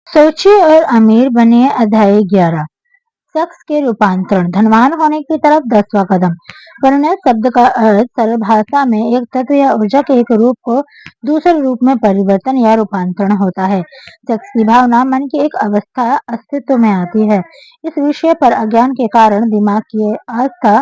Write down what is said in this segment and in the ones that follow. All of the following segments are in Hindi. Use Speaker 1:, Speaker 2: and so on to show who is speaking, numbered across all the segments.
Speaker 1: सोचिए और अमीर बनिए। अध्याय 11। शख्स के रूपांतरण, धनवान होने की तरफ 10वां कदम। परिणय शब्द का अर्थ सरल भाषा में एक तत्व या ऊर्जा के एक रूप को दूसरे रूप में परिवर्तन या रूपांतरण होता है। शख्स की भावना मन की एक अवस्था अस्तित्व में आती है। इस विषय पर अज्ञान के कारण दिमाग की आस्था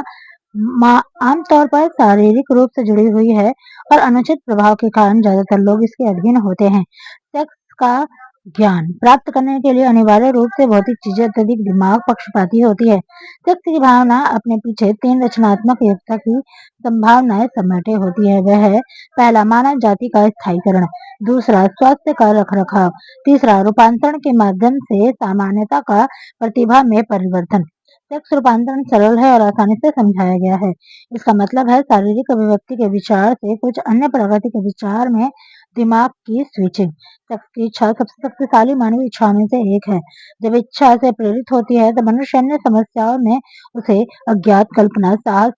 Speaker 1: आमतौर पर शारीरिक रूप से जुड़ी हुई है और अनुचित प्रभाव के कारण ज्यादातर लोग इसके अधीन होते हैं। शख्स का ज्ञान प्राप्त करने के लिए अनिवार्य रूप से भौतिक चीजें अत्यधिक दिमाग पक्षपाती होती है। शख्स की भावना अपने पीछे 3 रचनात्मक एकता की संभावनाएं समेटे होती है। वह है, पहला मानव जाति का स्थायीकरण, दूसरा स्वास्थ्य का रखरखाव, तीसरा रूपांतरण के माध्यम से सामान्यता का प्रतिभा में परिवर्तन। सेक्स रूपांतरण सरल है और आसानी से समझाया गया है। इसका मतलब है शारीरिक अभिव्यक्ति के विचार से कुछ अन्य प्रकृति के विचार में दिमाग की स्विचिंग। सेक्स की इच्छा सबसे शक्तिशाली मानवीय इच्छाओं में से एक है। जब इच्छा से प्रेरित होती है तो मनुष्य अन्य समस्याओं में उसे अज्ञात कल्पना, साहस,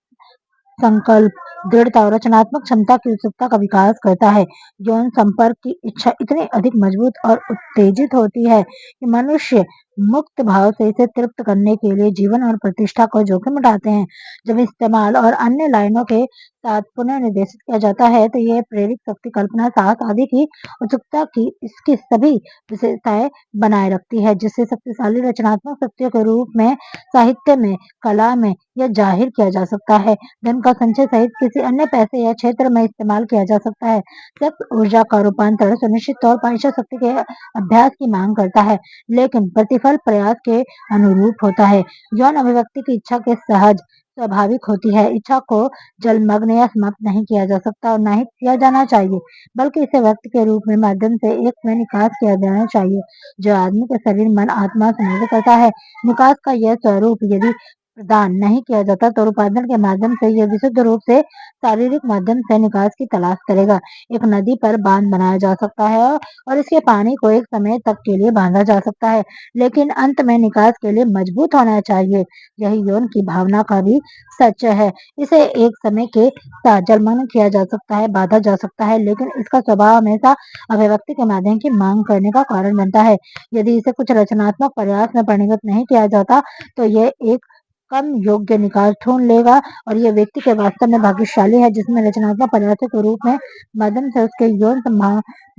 Speaker 1: संकल्प, दृढ़ता और रचनात्मक क्षमता की उत्सुकता का विकास करता है। यौन संपर्क की इच्छा इतनी अधिक मजबूत और उत्तेजित होती है कि मनुष्य मुक्त भाव से इसे तृप्त करने के लिए जीवन और प्रतिष्ठा को जोखिम उठाते हैं। जब इस्तेमाल और अन्य लाइनों के साथ पुनः निर्देशित किया जाता है तो यह प्रेरित शक्ति कल्पना, साहस आदि की उत्सुकता की इसकी सभी विशेषताएं बनाए रखती है, जिससे शक्तिशाली रचनात्मक शक्तियों के रूप में साहित्य में, कला में यह जाहिर किया जा सकता है। धन का संचय सहित किसी अन्य पैसे या क्षेत्र में इस्तेमाल किया जा सकता है। जब ऊर्जा का रूपांतरण सुनिश्चित तौर पर इच्छा शक्ति के अभ्यास की मांग करता है, लेकिन प्रतिफल प्रयास के अनुरूप होता है। यौन अभिव्यक्ति की इच्छा के सहज स्वाभाविक होती है। इच्छा को जलमग्न या समाप्त नहीं किया जा सकता और न ही किया जाना चाहिए, बल्कि इसे व्यक्ति के रूप में माध्यम से एक में निकास किया जाना चाहिए, जो आदमी के शरीर, मन, आत्मा से निर्भर करता है। निकास का यह स्वरूप यदि प्रदान नहीं किया जाता तो रूपांतरण के माध्यम से यह विशुद्ध रूप से शारीरिक माध्यम से निकास की तलाश करेगा। एक नदी पर बांध बनाया जा सकता है और इसके पानी को एक समय तक के लिए बांधा जा सकता है, लेकिन अंत में निकास के लिए मजबूत होना चाहिए। यही यौन की भावना का भी सच है। इसे एक समय के साथ जलमग्न किया जा सकता है, बांधा जा सकता है, लेकिन इसका स्वभाव हमेशा अभिव्यक्ति के माध्यम की मांग करने का कारण बनता है। यदि इसे कुछ रचनात्मक प्रयास में परिणत नहीं किया जाता तो यह एक कम योग्य निकास ढूंढ लेगा और यह व्यक्ति के वास्तव में भाग्यशाली है जिसने रचनात्मक प्रयासों के रूप में माध्यम से उसके यौन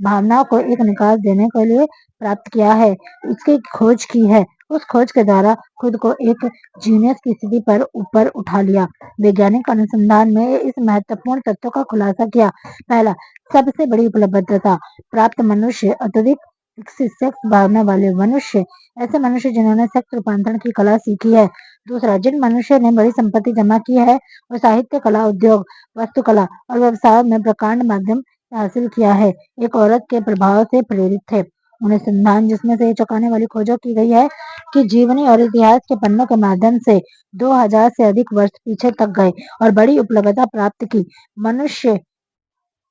Speaker 1: भावनाओं को एक निकास देने के लिए प्राप्त किया है, इसकी खोज की है। उस खोज के द्वारा खुद को एक जीनियस की स्थिति पर ऊपर उठा लिया। वैज्ञानिक अनुसंधान में इस महत्वपूर्ण तत्व का खुलासा किया। पहला, सबसे बड़ी उपलब्धता प्राप्त मनुष्य, अत्यधिक विकसित सेक्स भावना वाले मनुष्य, ऐसे मनुष्य जिन्होंने सेक्स रूपांतरण की कला सीखी है। दूसरा, जिन मनुष्य ने बड़ी संपत्ति जमा की है और साहित्य, कला, उद्योग, वास्तुकला और व्यवसाय में प्रकांड माध्यम हासिल किया है, एक औरत के प्रभाव से प्रेरित थे। अनुसंधान जिसमें से ये चौंकाने वाली खोजों की गई है कि जीवनी और इतिहास के पन्नों के माध्यम से 2000 से अधिक वर्ष पीछे तक गए और बड़ी उपलब्धता प्राप्त की। मनुष्य,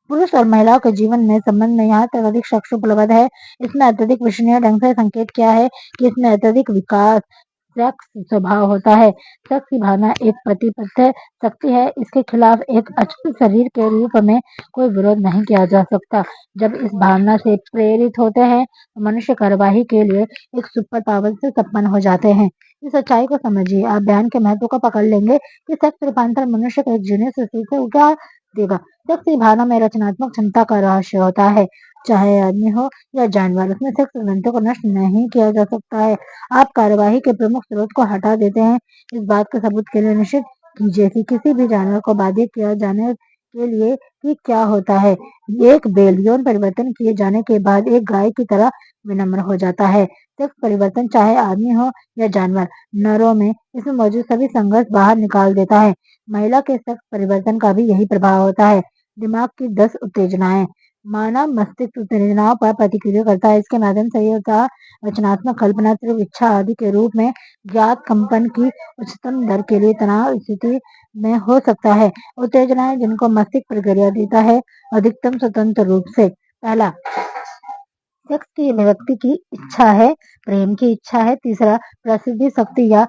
Speaker 1: पुरुष और महिलाओं के जीवन में संबंध में यहाँ तक अधिक साक्ष्य उपलब्ध है। इसमें अत्यधिक विश्वसनीय ढंग से संकेत किया है कि इसमें अत्यधिक विकास सेक्स स्वभाव होता है। सेक्स की भावना एक प्रतिपत्ति शक्ति है। इसके खिलाफ एक अचल शरीर के रूप में कोई विरोध नहीं किया जा सकता। जब इस भावना से प्रेरित होते हैं तो मनुष्य कार्यवाही के लिए एक सुपर पावर से संपन्न हो जाते हैं। इस सच्चाई को समझिए, आप बयान के महत्व को पकड़ लेंगे कि सेक्स रूपांतरण मनुष्य को एक जीनियस से उठा देगा। सेक्स की भावना में रचनात्मक क्षमता का रहस्य होता है। चाहे आदमी हो या जानवर, उसमें सेक्स ग्रंथियों को नष्ट नहीं किया जा सकता है। आप कार्यवाही के प्रमुख स्रोत को हटा देते हैं। इस बात के सबूत के लिए निश्चित कीजिए कि किसी भी जानवर को बाधित किया जाने के लिए कि क्या होता है। एक बैल यौन परिवर्तन किए जाने के बाद एक गाय की तरह विनम्र हो जाता है। सेक्स परिवर्तन चाहे आदमी हो या जानवर, नरों में इसमें मौजूद सभी संघर्ष बाहर निकाल देता है। महिला के सेक्स परिवर्तन का भी यही प्रभाव होता है। दिमाग की 10 उत्तेजनाएं, मानव मस्तिष्क उत्तेजनाओं पर प्रतिक्रिया करता है। इसके माध्यम से यह उत्साह, रचनात्मक कल्पना, तीव्र इच्छा आदि के रूप में ज्ञात कंपन की उच्चतम दर के लिए तनाव स्थिति में हो सकता है। उत्तेजनाएं जिनको मस्तिष्क प्रक्रिया देता है अधिकतम स्वतंत्र रूप से। पहला, सेक्स की अभिव्यक्ति की इच्छा है, प्रेम की इच्छा है। तीसरा, प्रसिद्धि, शक्ति या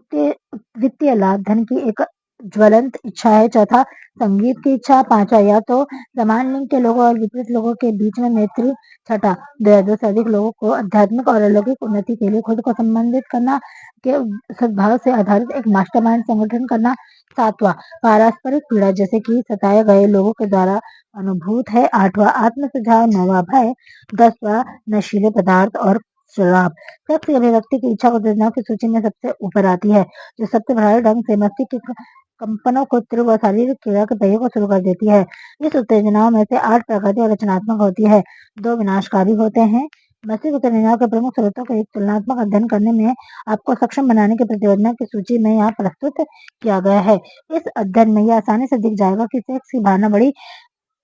Speaker 1: वित्तीय लाभ, धन की एक ज्वलंत इच्छा है। चौथा संगीत की इच्छा। पांचवा या तो समान लिंग के लोगों और विपरीत लोगों के बीच में मैत्री। छठा दो से अधिक लोगों को आध्यात्मिक और अलौकिक उन्नति के लिए खुद को संबंधित करना के सद्भाव से आधारित एक मास्टरमाइंड संगठन करना। सातवां पारस्परिक पीड़ा जैसे कि सताए गए लोगों के द्वारा अनुभूत है। आठवां आत्म सुझाव। नौवां भय। 10वां नशीले पदार्थ और शराब। सेक्स की अभिव्यक्ति की इच्छा उत्तेजनाओं की सूची में सबसे ऊपर आती है, जो सबसे प्रभावी ढंग से मस्तिष्क के कंपनों को तीव्र व शारीरिक क्रिया के पहिये को शुरू कर देती है। इस उत्तेजनाओं में से 8 प्राकृतिक और रचनात्मक होती है, 2 विनाशकारी होते हैं। मस्तिष्क उत्तेजनाओं के प्रमुख स्रोतों का एक तुलनात्मक अध्ययन करने में आपको सक्षम बनाने की प्रतियोजना की सूची में यहाँ प्रस्तुत किया गया है। इस अध्ययन में यह आसानी से दिख जाएगा कि सेक्स की भावना बड़ी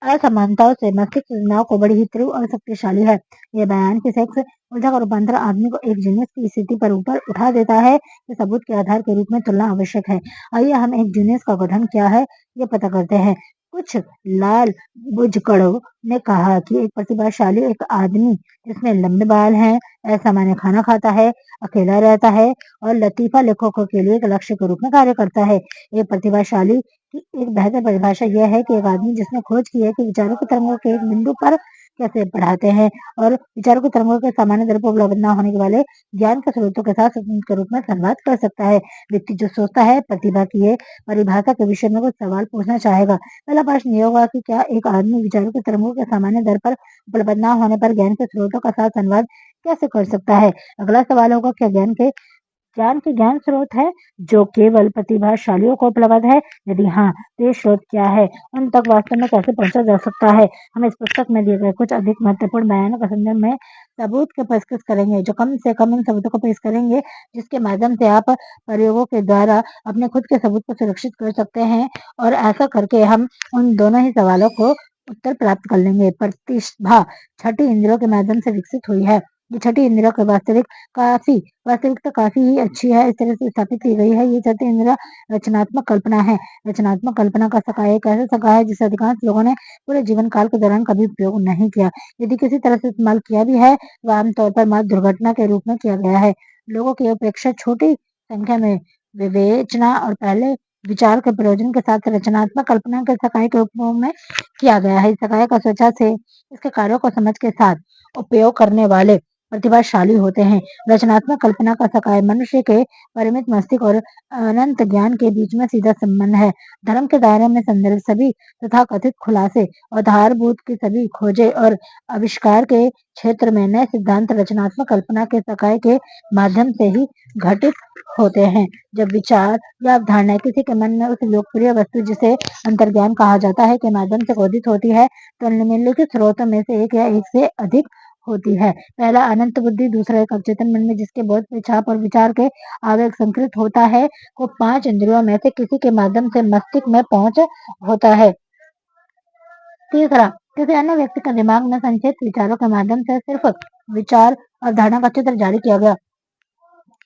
Speaker 1: असमानताओं से मस्तिष्क सूचनाओं को बड़ी ही तीव्र और शक्तिशाली है। यह बयान कि सेक्स ऊर्जा का रूपांतर आदमी को एक जीनियस की स्थिति पर ऊपर उठा देता है, ये सबूत के आधार के रूप में तुलना आवश्यक है। आइए हम एक जीनियस का गठन क्या है ये पता करते हैं। कुछ लाल बुझकड़ों ने कहा कि एक प्रतिभाशाली एक आदमी जिसमें लंबे बाल हैं, असामान्य खाना खाता है, अकेला रहता है और लतीफा लेखकों के लिए एक लक्ष्य के रूप में कार्य करता है। एक प्रतिभाशाली की एक बेहतर परिभाषा यह है कि एक आदमी जिसने खोज की है कि विचारों की तरंगों के एक बिंदु पर कैसे बढ़ाते हैं और विचारों की तरंगों के सामान्य दर पर उपलब्ध न होने वाले ज्ञान के स्रोतों के साथ स्वतंत्र के रूप में संवाद कर सकता है। व्यक्ति जो सोचता है प्रतिभा की ये परिभाषा के विषय में कुछ सवाल पूछना चाहेगा। पहला प्रश्न ये होगा कि क्या एक आदमी विचारों की तरंगों के सामान्य दर पर उपलब्ध न होने पर ज्ञान के स्रोतों के साथ संवाद कैसे कर सकता है। अगला सवाल होगा क्या ज्ञान स्रोत है जो केवल प्रतिभाशालियों को उपलब्ध है। यदि हाँ तो ये स्रोत क्या है, उन तक वास्तव में कैसे पहुंचा जा सकता है। हम इस पुस्तक में दिए गए कुछ अधिक महत्वपूर्ण बयानों के संदर्भ में सबूत के पेशकश करेंगे, जो कम से कम इन सबूतों को पेश करेंगे जिसके माध्यम से आप प्रयोगों के द्वारा अपने खुद के सबूत को सुरक्षित कर सकते हैं और ऐसा करके हम उन दोनों ही सवालों को उत्तर प्राप्त कर लेंगे। प्रतिभा छठी इंद्रियों के माध्यम से विकसित हुई है। ये छठी इंद्रियों के वास्तविकता काफी ही अच्छी है, इस तरह से स्थापित की गई है। ये छठी इंद्रिया रचनात्मक कल्पना है। रचनात्मक कल्पना का सकाय एक ऐसा सकाय है जिसे अधिकांश लोगों ने पूरे जीवन काल के दौरान कभी उपयोग नहीं किया। यदि किसी तरह से इस्तेमाल किया भी है तो आमतौर पर मात्र दुर्घटना के रूप में किया गया है। लोगों की अपेक्षा छोटी संख्या में विवेचना और पहले विचार के प्रयोजन के साथ रचनात्मक कल्पना के सकाय के उपयोग में किया गया है। इस सकाय का स्वेच्छा से इसके कार्यों को समझ के साथ उपयोग करने वाले प्रतिभाशाली होते हैं। रचनात्मक कल्पना का सकाय मनुष्य के परिमित मस्तिष्क और अनंत ज्ञान के बीच में सीधा संबंध है। धर्म के दायरे में संदर्भित सभी तथा कथित खुलासे आधारभूत की सभी खोजें और आविष्कार के क्षेत्र में नए सिद्धांत रचनात्मक कल्पना के सकाय के माध्यम से ही घटित होते हैं। जब विचार या अवधारणाएं किसी के मन में उस लोकप्रिय वस्तु जिसे अंतर्ज्ञान कहा जाता है के माध्यम से बोधित होती है तो निम्नलिखित स्रोतों में से एक या एक से अधिक होती है। पहला अनंत बुद्धि, दूसरा एक अवचेतन मन में जिसके बोध पे छाप और विचार के आवेग संकृत होता है को 5 इंद्रियों में से किसी के माध्यम से मस्तिष्क में पहुंच होता है। तीसरा किसी अन्य व्यक्ति का दिमाग में संचित विचारों के माध्यम से सिर्फ विचार और धारणा का चित्र जारी किया गया।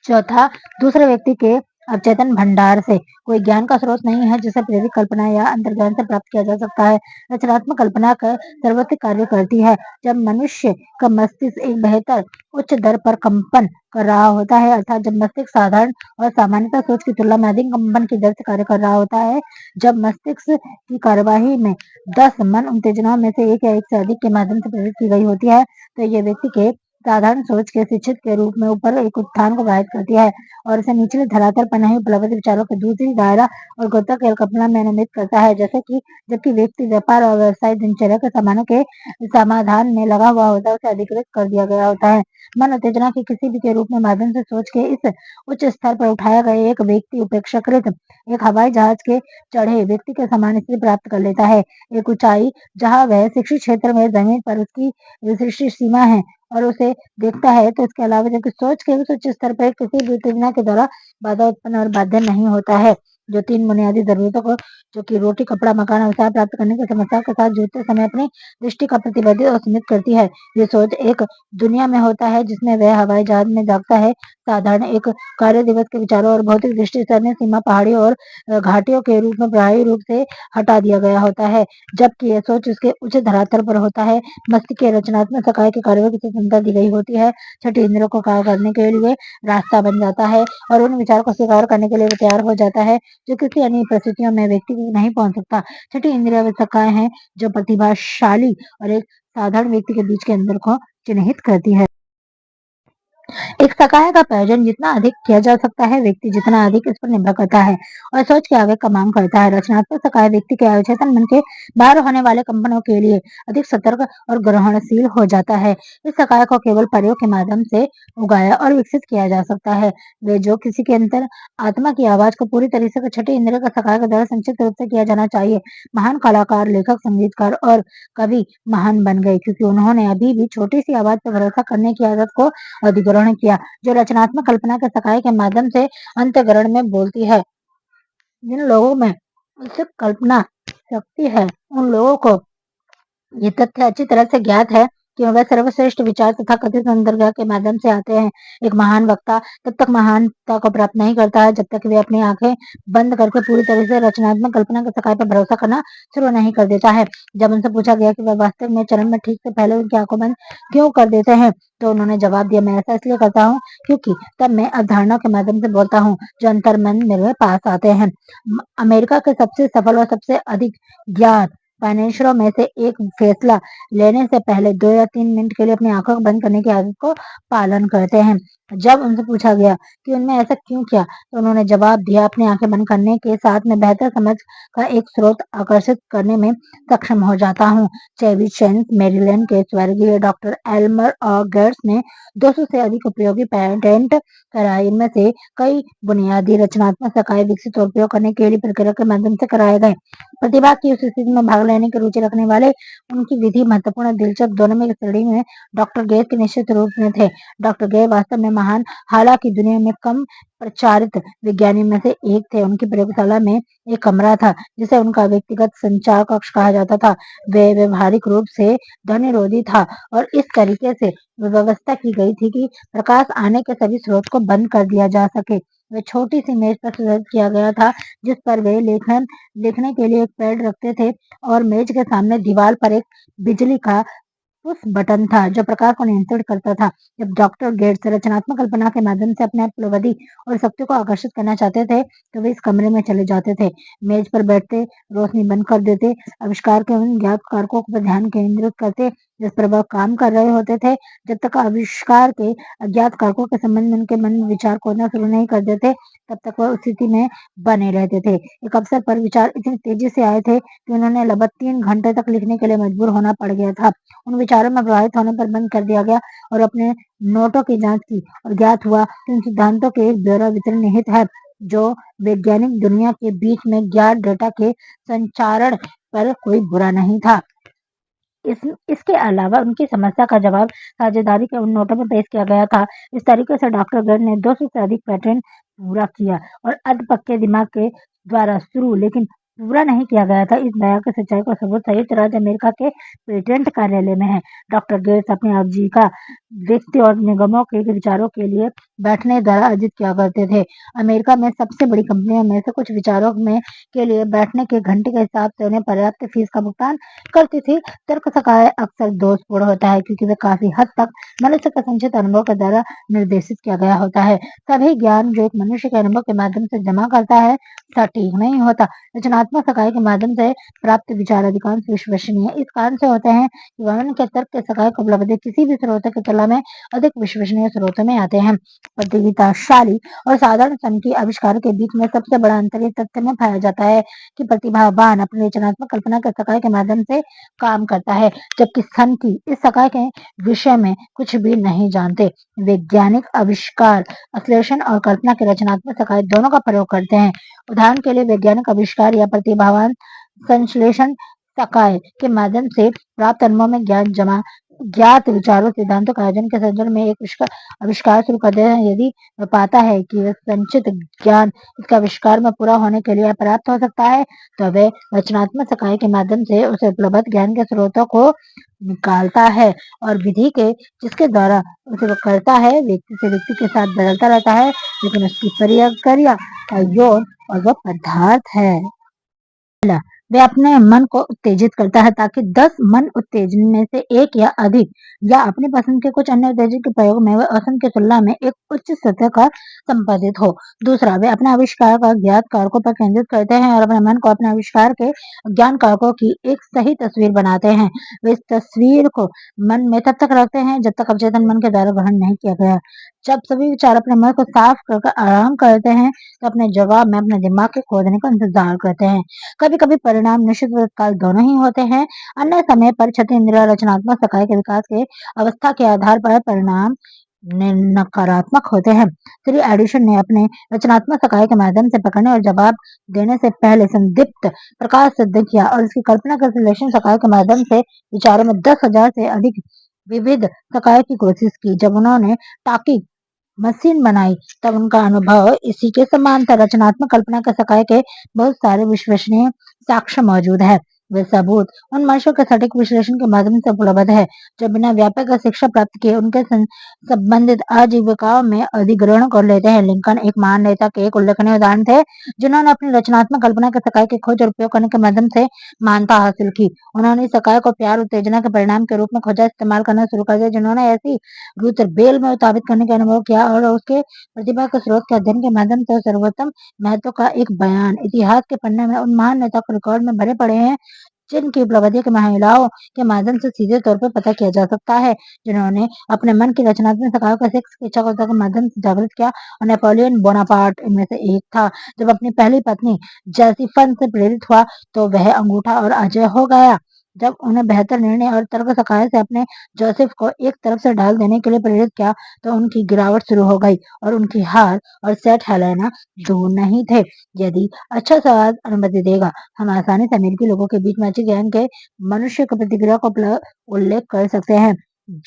Speaker 1: चौथा दूसरे व्यक्ति के अवचेतन भंडार से कोई ज्ञान का स्रोत नहीं है जिसे प्रेरित कल्पना या अंतर्ज्ञान से प्राप्त किया जा सकता है। रचनात्मक कल्पना का सर्वोत्तम कार्य करती है जब मनुष्य का मस्तिष्क एक बेहतर उच्च दर पर कंपन कर रहा होता है, अर्थात जब मस्तिष्क साधारण और सामान्यतः सोच की तुलना में अधिक कंपन की दर से कार्य कर रहा होता है। जब मस्तिष्क की कार्यवाही में 10 मन उत्तेजनाओं में से एक या एक से अधिक के माध्यम से प्रेरित की गई होती है तो ये व्यक्ति के साधारण सोच के शिक्षित के रूप में ऊपर एक उत्थान को बाधित करती है और इसे निचले धरातल पर नहीं उपलब्ध विचारों के दूसरी दायरा और गोता की कल्पना में अनुमित करता है। जैसे कि जबकि व्यक्ति व्यापार और व्यवसाय दिनचर्या के सामानों के समाधान में लगा हुआ होता है उसे अधिकृत कर दिया गया होता है। मन उत्तेजना के किसी भी के रूप में माध्यम से सोच के इस उच्च स्तर पर उठाया गया एक व्यक्ति उपेक्षाकृत एक हवाई जहाज के चढ़े व्यक्ति के समान स्थिति प्राप्त कर लेता है। एक ऊंचाई जहाँ वह शिक्षित क्षेत्र में जमीन पर उसकी विशिष्ट सीमा है और उसे देखता है तो इसके अलावा जबकि सोच के उस उच्च स्तर पर किसी भी उत्तेजना के द्वारा बाधा उत्पन्न और बाध्य नहीं होता है। जो 3 बुनियादी जरूरतों को जो कि रोटी, कपड़ा, मकान, अवसर प्राप्त करने की समस्या के साथ जूझते समय अपनी दृष्टि का प्रतिबंधित और सीमित करती है। ये सोच एक दुनिया में होता है जिसमें वह हवाई जहाज में जागता है। साधारण एक कार्य दिवस के विचारों और भौतिक दृष्टि से अन्य सीमा पहाड़ियों और घाटियों के रूप में प्रभावी रूप से हटा दिया गया होता है, जबकि यह सोच उसके उच्च धरातल पर होता है। मस्तिष्क के रचनात्मक सकाय के कार्यों की स्वतंत्रता दी गई होती है, छठी इंद्रियों को कार्य करने के लिए रास्ता बन जाता है और उन विचारों को स्वीकार करने के लिए वो तैयार हो जाता है जो किसी अन्य परिस्थितियों में व्यक्ति को नहीं पहुंच सकता। छठी इंद्रिय वे शाखाएं हैं जो प्रतिभाशाली और एक साधारण व्यक्ति के बीच के अंतर को चिन्हित करती है। एक सकाय का प्रयोजन जितना अधिक किया जा सकता है, व्यक्ति जितना अधिक इस पर निर्भर करता है और सोच के आगे का मांग करता है। रचनात्मक सकाय व्यक्ति के अवचेतन मन के बाहर होने वाले कंपनों के लिए अधिक सतर्क और ग्रहणशील हो जाता है। इस सकाय को केवल प्रयोग के माध्यम से उगाया और विकसित किया जा सकता है। वे जो किसी के अंतर आत्मा की आवाज को पूरी तरह से छठी इंद्रिय का सकाय के द्वारा संक्षिप्त रूप से किया जाना चाहिए। महान कलाकार, लेखक, संगीतकार और कवि महान बन गए क्योंकि उन्होंने अभी भी छोटी सी आवाज पर भरोसा करने की आदत को अधिग्रहण किया, जो रचनात्मक कल्पना के सकाय के माध्यम से अंतःकरण में बोलती है। जिन लोगों में उच्च कल्पना शक्ति है, उन लोगों को ये तथ्य अच्छी तरह से ज्ञात है कि वह सर्वश्रेष्ठ विचार तथा कथित अंतर्ज्ञान के माध्यम से आते हैं। एक महान वक्ता तब तक महानता को प्राप्त नहीं करता है जब तक वे अपनी आंखें बंद करके पूरी तरह से रचनात्मक कल्पना के सकाय पर भरोसा करना शुरू नहीं कर देता है। जब उनसे पूछा गया कि वह वास्तव में चरण में ठीक से पहले उनकी आंखों बंद क्यों कर देते हैं, तो उन्होंने जवाब दिया, मैं ऐसा इसलिए करता हूँ क्योंकि तब मैं अवधारणाओं के माध्यम से बोलता हूँ जो अंतर्मन मेरे पास आते हैं। अमेरिका के सबसे सफल और सबसे अधिक ज्ञात फाइनेंसरों में से एक फैसला लेने से पहले 2 या 3 मिनट के लिए अपनी आंखों को बंद करने की आदत को पालन करते हैं। जब उनसे पूछा गया कि उन्होंने ऐसा क्यों किया, तो उन्होंने जवाब दिया, अपनी आंखें बंद करने के साथ मैं बेहतर समझ का एक स्रोत आकर्षित करने में सक्षम हो जाता हूँ। चेवी चेंस, मेरीलैंड के स्वर्गीय डॉक्टर एल्मर और गेट्स ने 200 से अधिक उपयोगी पेटेंट कराए। इनमें से कई बुनियादी रचनात्मक सकाय विकसित और उपयोग करने के लिए प्रक्रिया के माध्यम से कराए गए। प्रतिभा की उस स्थिति में भाग लेने की रुचि रखने वाले उनकी विधि महत्वपूर्ण और दिलचस्प दोनों में श्रेणी में डॉक्टर गेट के निश्चित रूप में थे। डॉक्टर गेट वास्तव में महान, हालांकि दुनिया में कम प्रचारित विज्ञानियों में से एक थे। उनकी प्रयोगशाला में एक कमरा था जिसे उनका व्यक्तिगत संचार कक्ष कहा जाता था। वे व्यवहारिक रूप से ध्वनिरोधी था और इस तरीके से व्यवस्था की गई थी कि प्रकाश आने के सभी स्रोत को बंद कर दिया जा सके। वे छोटी सी मेज पर सज्जित किया गया था जिस पर वे लिखने के लिए एक पैड रखते थे और मेज के सामने दीवार पर एक बिजली का उस बटन था जो प्रकाश को नियंत्रित करता था। जब डॉक्टर गेट्स रचनात्मक कल्पना के माध्यम से अपने उपलब्धि और शक्ति को आकर्षित करना चाहते थे, तो वे इस कमरे में चले जाते थे, मेज पर बैठते, रोशनी बंद कर देते, आविष्कार के उन ज्ञात कारकों पर ध्यान केंद्रित करते जिस पर वह काम कर रहे होते थे। जब तक आविष्कार के अज्ञात कारकों के संबंध में उनके मन में विचार खोजना शुरू नहीं कर देते, तब तक वह उस स्थिति में बने रहते थे। एक अवसर पर विचार इतनी तेजी से आए थे कि उन्होंने लगभग 3 घंटे तक लिखने के लिए मजबूर होना पड़ गया था। उन विचारों में प्रभावित होने पर बंद कर दिया गया और अपने नोटों की जांच की और ज्ञात हुआ कि उन सिद्धांतों के एक ब्यौरा वितरण निहित है जो वैज्ञानिक दुनिया के बीच में ज्ञात डेटा के संचारण पर कोई बुरा नहीं था। इसके अलावा उनकी समस्या का जवाब साझेदारी के उन नोटों में पेश किया गया था। इस तरीके से डॉक्टर गर्ड ने 200 से अधिक पेटेंट पूरा किया और अधपक्के दिमाग के द्वारा शुरू लेकिन पूरा नहीं किया गया था। इस बयान की सच्चाई का सबूत संयुक्त राज्य अमेरिका के पेटेंट कार्यालय में है। डॉक्टर गेट्स अपनी आजीविका व्यक्ति और निगमों के विचारों के लिए बैठने द्वारा अर्जित किया करते थे। अमेरिका में सबसे बड़ी कंपनियों में से कुछ विचारों में के लिए बैठने के घंटे के हिसाब से उन्हें पर्याप्त फीस का भुगतान करती थी। तर्क सकाय अक्सर दोषपूर्ण होता है क्योंकि वे काफी हद तक मनुष्य के संचित अनुभव के द्वारा निर्देशित किया गया होता है। सभी ज्ञान जो एक मनुष्य के अनुभव के माध्यम से जमा करता है सटीक नहीं होता। रचनात्मक सकाय के माध्यम से प्राप्त विचार अधिकांश विश्वसनीय इस कारण से होते हैं कि वह के तर्क के सकाय को उपलब्ध किसी भी स्रोत की तुलना में अधिक विश्वसनीय स्रोतों में आते हैं। प्रतिभाशाली और साधारण सन की आविष्कार के बीच में सबसे बड़ा अंतर इस तथ्य में पाया जाता है कि प्रतिभावान अपनी रचनात्मक कल्पना के सकाय के माध्यम से काम करता है, जबकि सन की इस सकाय के विषय में कुछ भी नहीं जानते। वैज्ञानिक आविष्कार अश्लेषण और कल्पना के रचनात्मक सकाय दोनों का प्रयोग करते हैं। उदाहरण के लिए वैज्ञानिक आविष्कार या प्रतिभावान संश्लेषण सकाय के माध्यम से प्राप्त अनुभव में ज्ञात विचारों सिद्धांतों का आयोजन के संयोजन में एक आविष्कार शुरू कर देते हैं। यदि वह पाता है कि वह संचित ज्ञान इसका आविष्कार में पूरा होने के लिए पर्याप्त हो सकता है, तो वह रचनात्मक सकाय के माध्यम से उसे उपलब्ध ज्ञान के स्रोतों को निकालता है और विधि के जिसके द्वारा उसे वो करता है व्यक्ति से व्यक्ति के साथ बदलता रहता है, लेकिन उसकी प्रक्रिया यौन और वह पदार्थ है। वे अपने मन को उत्तेजित करता है ताकि 10 मन उत्तेजन में से एक या अधिक या अपनी पसंद के कुछ अन्य उत्तेजक के प्रयोग में व असंग की तुलना में एक उच्च सतह का संपादित हो। दूसरा, वे अपने आविष्कार का ज्ञात कारकों पर केंद्रित करते हैं और अपने मन को अपने आविष्कार के ज्ञान कारकों की एक सही तस्वीर बनाते हैं। वे इस तस्वीर को मन में तब तक रखते हैं जब तक अवचेतन मन के द्वारा ग्रहण नहीं किया गया। जब सभी विचार अपने मन को साफ कर आराम करते हैं तो अपने जवाब में अपने दिमाग के खोदने का इंतजार करते हैं। कभी कभी परिणाम निश्चित व तत्काल दोनों ही होते हैं। अन्य समय पर छठी इंद्रिय रचनात्मक सकाय के विकास के अवस्था के आधार पर परिणाम नकारात्मक होते हैं। श्री एडिशन ने अपने रचनात्मक सकाय के माध्यम से पकड़ने और जवाब देने से पहले संदीप्त प्रकाश सिद्ध किया और इसकी कल्पना कर विश्लेषण सकाय के माध्यम से विचारों में 10,000 से अधिक विविध सकाय की कोशिश की। जब उन्होंने तार्किक मशीन बनाई तब उनका अनुभव इसी के समान था। रचनात्मक कल्पना के सकाय के बहुत सारे विश्वसनीय साक्ष्य मौजूद है। वे सबूत उन मनुष्यों के सटीक विश्लेषण के माध्यम से उपलब्ध है जो बिना व्यापक शिक्षा प्राप्त किए उनके संबंधित आजीविकाओं में अधिग्रहण कर लेते हैं। लिंकन एक महान नेता के एक उल्लेखनीय उदाहरण थे जिन्होंने अपनी रचनात्मक कल्पना के सकाय की खोज और उपयोग करने के माध्यम से महानता हासिल की। उन्होंने इस सकाय को प्यार उत्तेजना के परिणाम के रूप में खोजा इस्तेमाल करना शुरू कर दिया। जिन्होंने ऐसी रूथ बेल में उत्पादित करने का अनुभव किया और उसके प्रतिभा के स्रोत के अध्ययन के माध्यम से सर्वोत्तम महत्व का एक बयान। इतिहास के पन्ने में उन महान नेता को रिकॉर्ड में भरे पड़े हैं जिनकी उपलब्धि के महिलाओं के माध्यम से सीधे तौर पर पता किया जा सकता है, जिन्होंने अपने मन की रचनात्मक सकाय को सेक्स की इच्छा के माध्यम से जागृत किया और नेपोलियन बोनापार्ट इनमें से एक था। जब अपनी पहली पत्नी जेसिफन से प्रेरित हुआ तो वह अंगूठा और अजय हो गया। जब उन्हें बेहतर निर्णय और तर्क सकाय से अपने जोसेफ को एक तरफ से डाल देने के लिए प्रेरित किया तो उनकी गिरावट शुरू हो गई और उनकी हार और सेठ हेलेना दूर नहीं थे। यदि अच्छा सवाल अनुमति देगा, हम आसानी से अमेरिकी लोगों के बीच में अच्छी ज्ञान के मनुष्य की प्रतिक्रिया को उल्लेख कर सकते हैं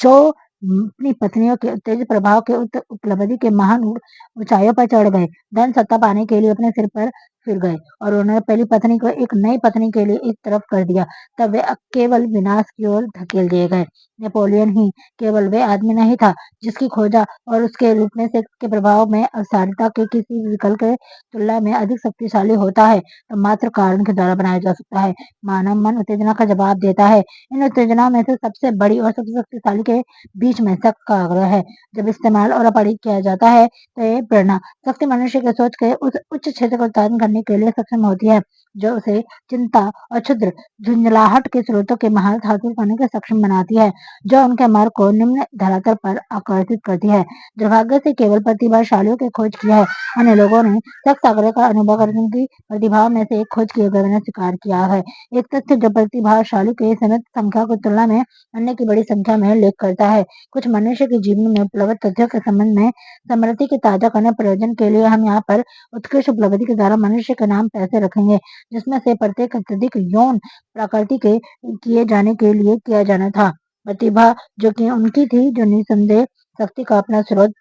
Speaker 1: जो अपनी पत्नियों के उत्तेजित प्रभाव के उपलब्धि के महान ऊंचाइयों पर चढ़ गए, धन सत्ता पाने के लिए अपने सिर पर फिर गए और उन्होंने पहली पत्नी को एक नई पत्नी के लिए एक तरफ कर दिया। तब वे केवल विनाश की ओर धकेल दिए गए। नेपोलियन ही केवल वे आदमी नहीं था जिसकी खोजा और उसके रूप में सेक्स के प्रभाव में अवसारिता के किसी विकल्प के तुलना में अधिक शक्तिशाली होता है तो मात्र कारण के द्वारा बनाया जा सकता है। मानव मन उत्तेजना का जवाब देता है। इन उत्तेजनाओं में से सबसे बड़ी और सबसे शक्तिशाली के बीच में शक का आग्रह है। जब इस्तेमाल और अपरित किया जाता है तो ये प्रेरणा शक्ति मनुष्य के सोच के उस उच्च क्षेत्र को उत्पादन करने के लिए सक्षम होती है जो उसे चिंता और क्षुद्र झुंझलाहट के स्रोतों के महारत हासिल करने के सक्षम बनाती है जो उनके मार्ग को निम्न धरातल पर आकर्षित करती है। दुर्भाग्य से केवल प्रतिभाशालियों की खोज की है। अन्य लोगों ने सख्त आग्रह का अनुभव करने की प्रतिभाओं में से एक खोज किए गए ने स्वीकार किया है। एक तथ्य जो प्रतिभाशाली के सीमित संख्या की तुलना में अन्य की बड़ी संख्या में उल्लेख करता है। कुछ मनुष्य के जीवन में उपलब्ध तथ्यों के संबंध में स्मृति की ताजा करने प्रयोजन के लिए हम यहाँ पर उत्कृष्ट उपलब्धि के द्वारा मनुष्य के नाम पैसे रखेंगे जिसमें से प्रत्येक अत्यधिक यौन प्रकृति के किए जाने के लिए किया जाना था। प्रतिभा जो कि उनकी थी जो निसंदेह शक्ति का अपना स्रोत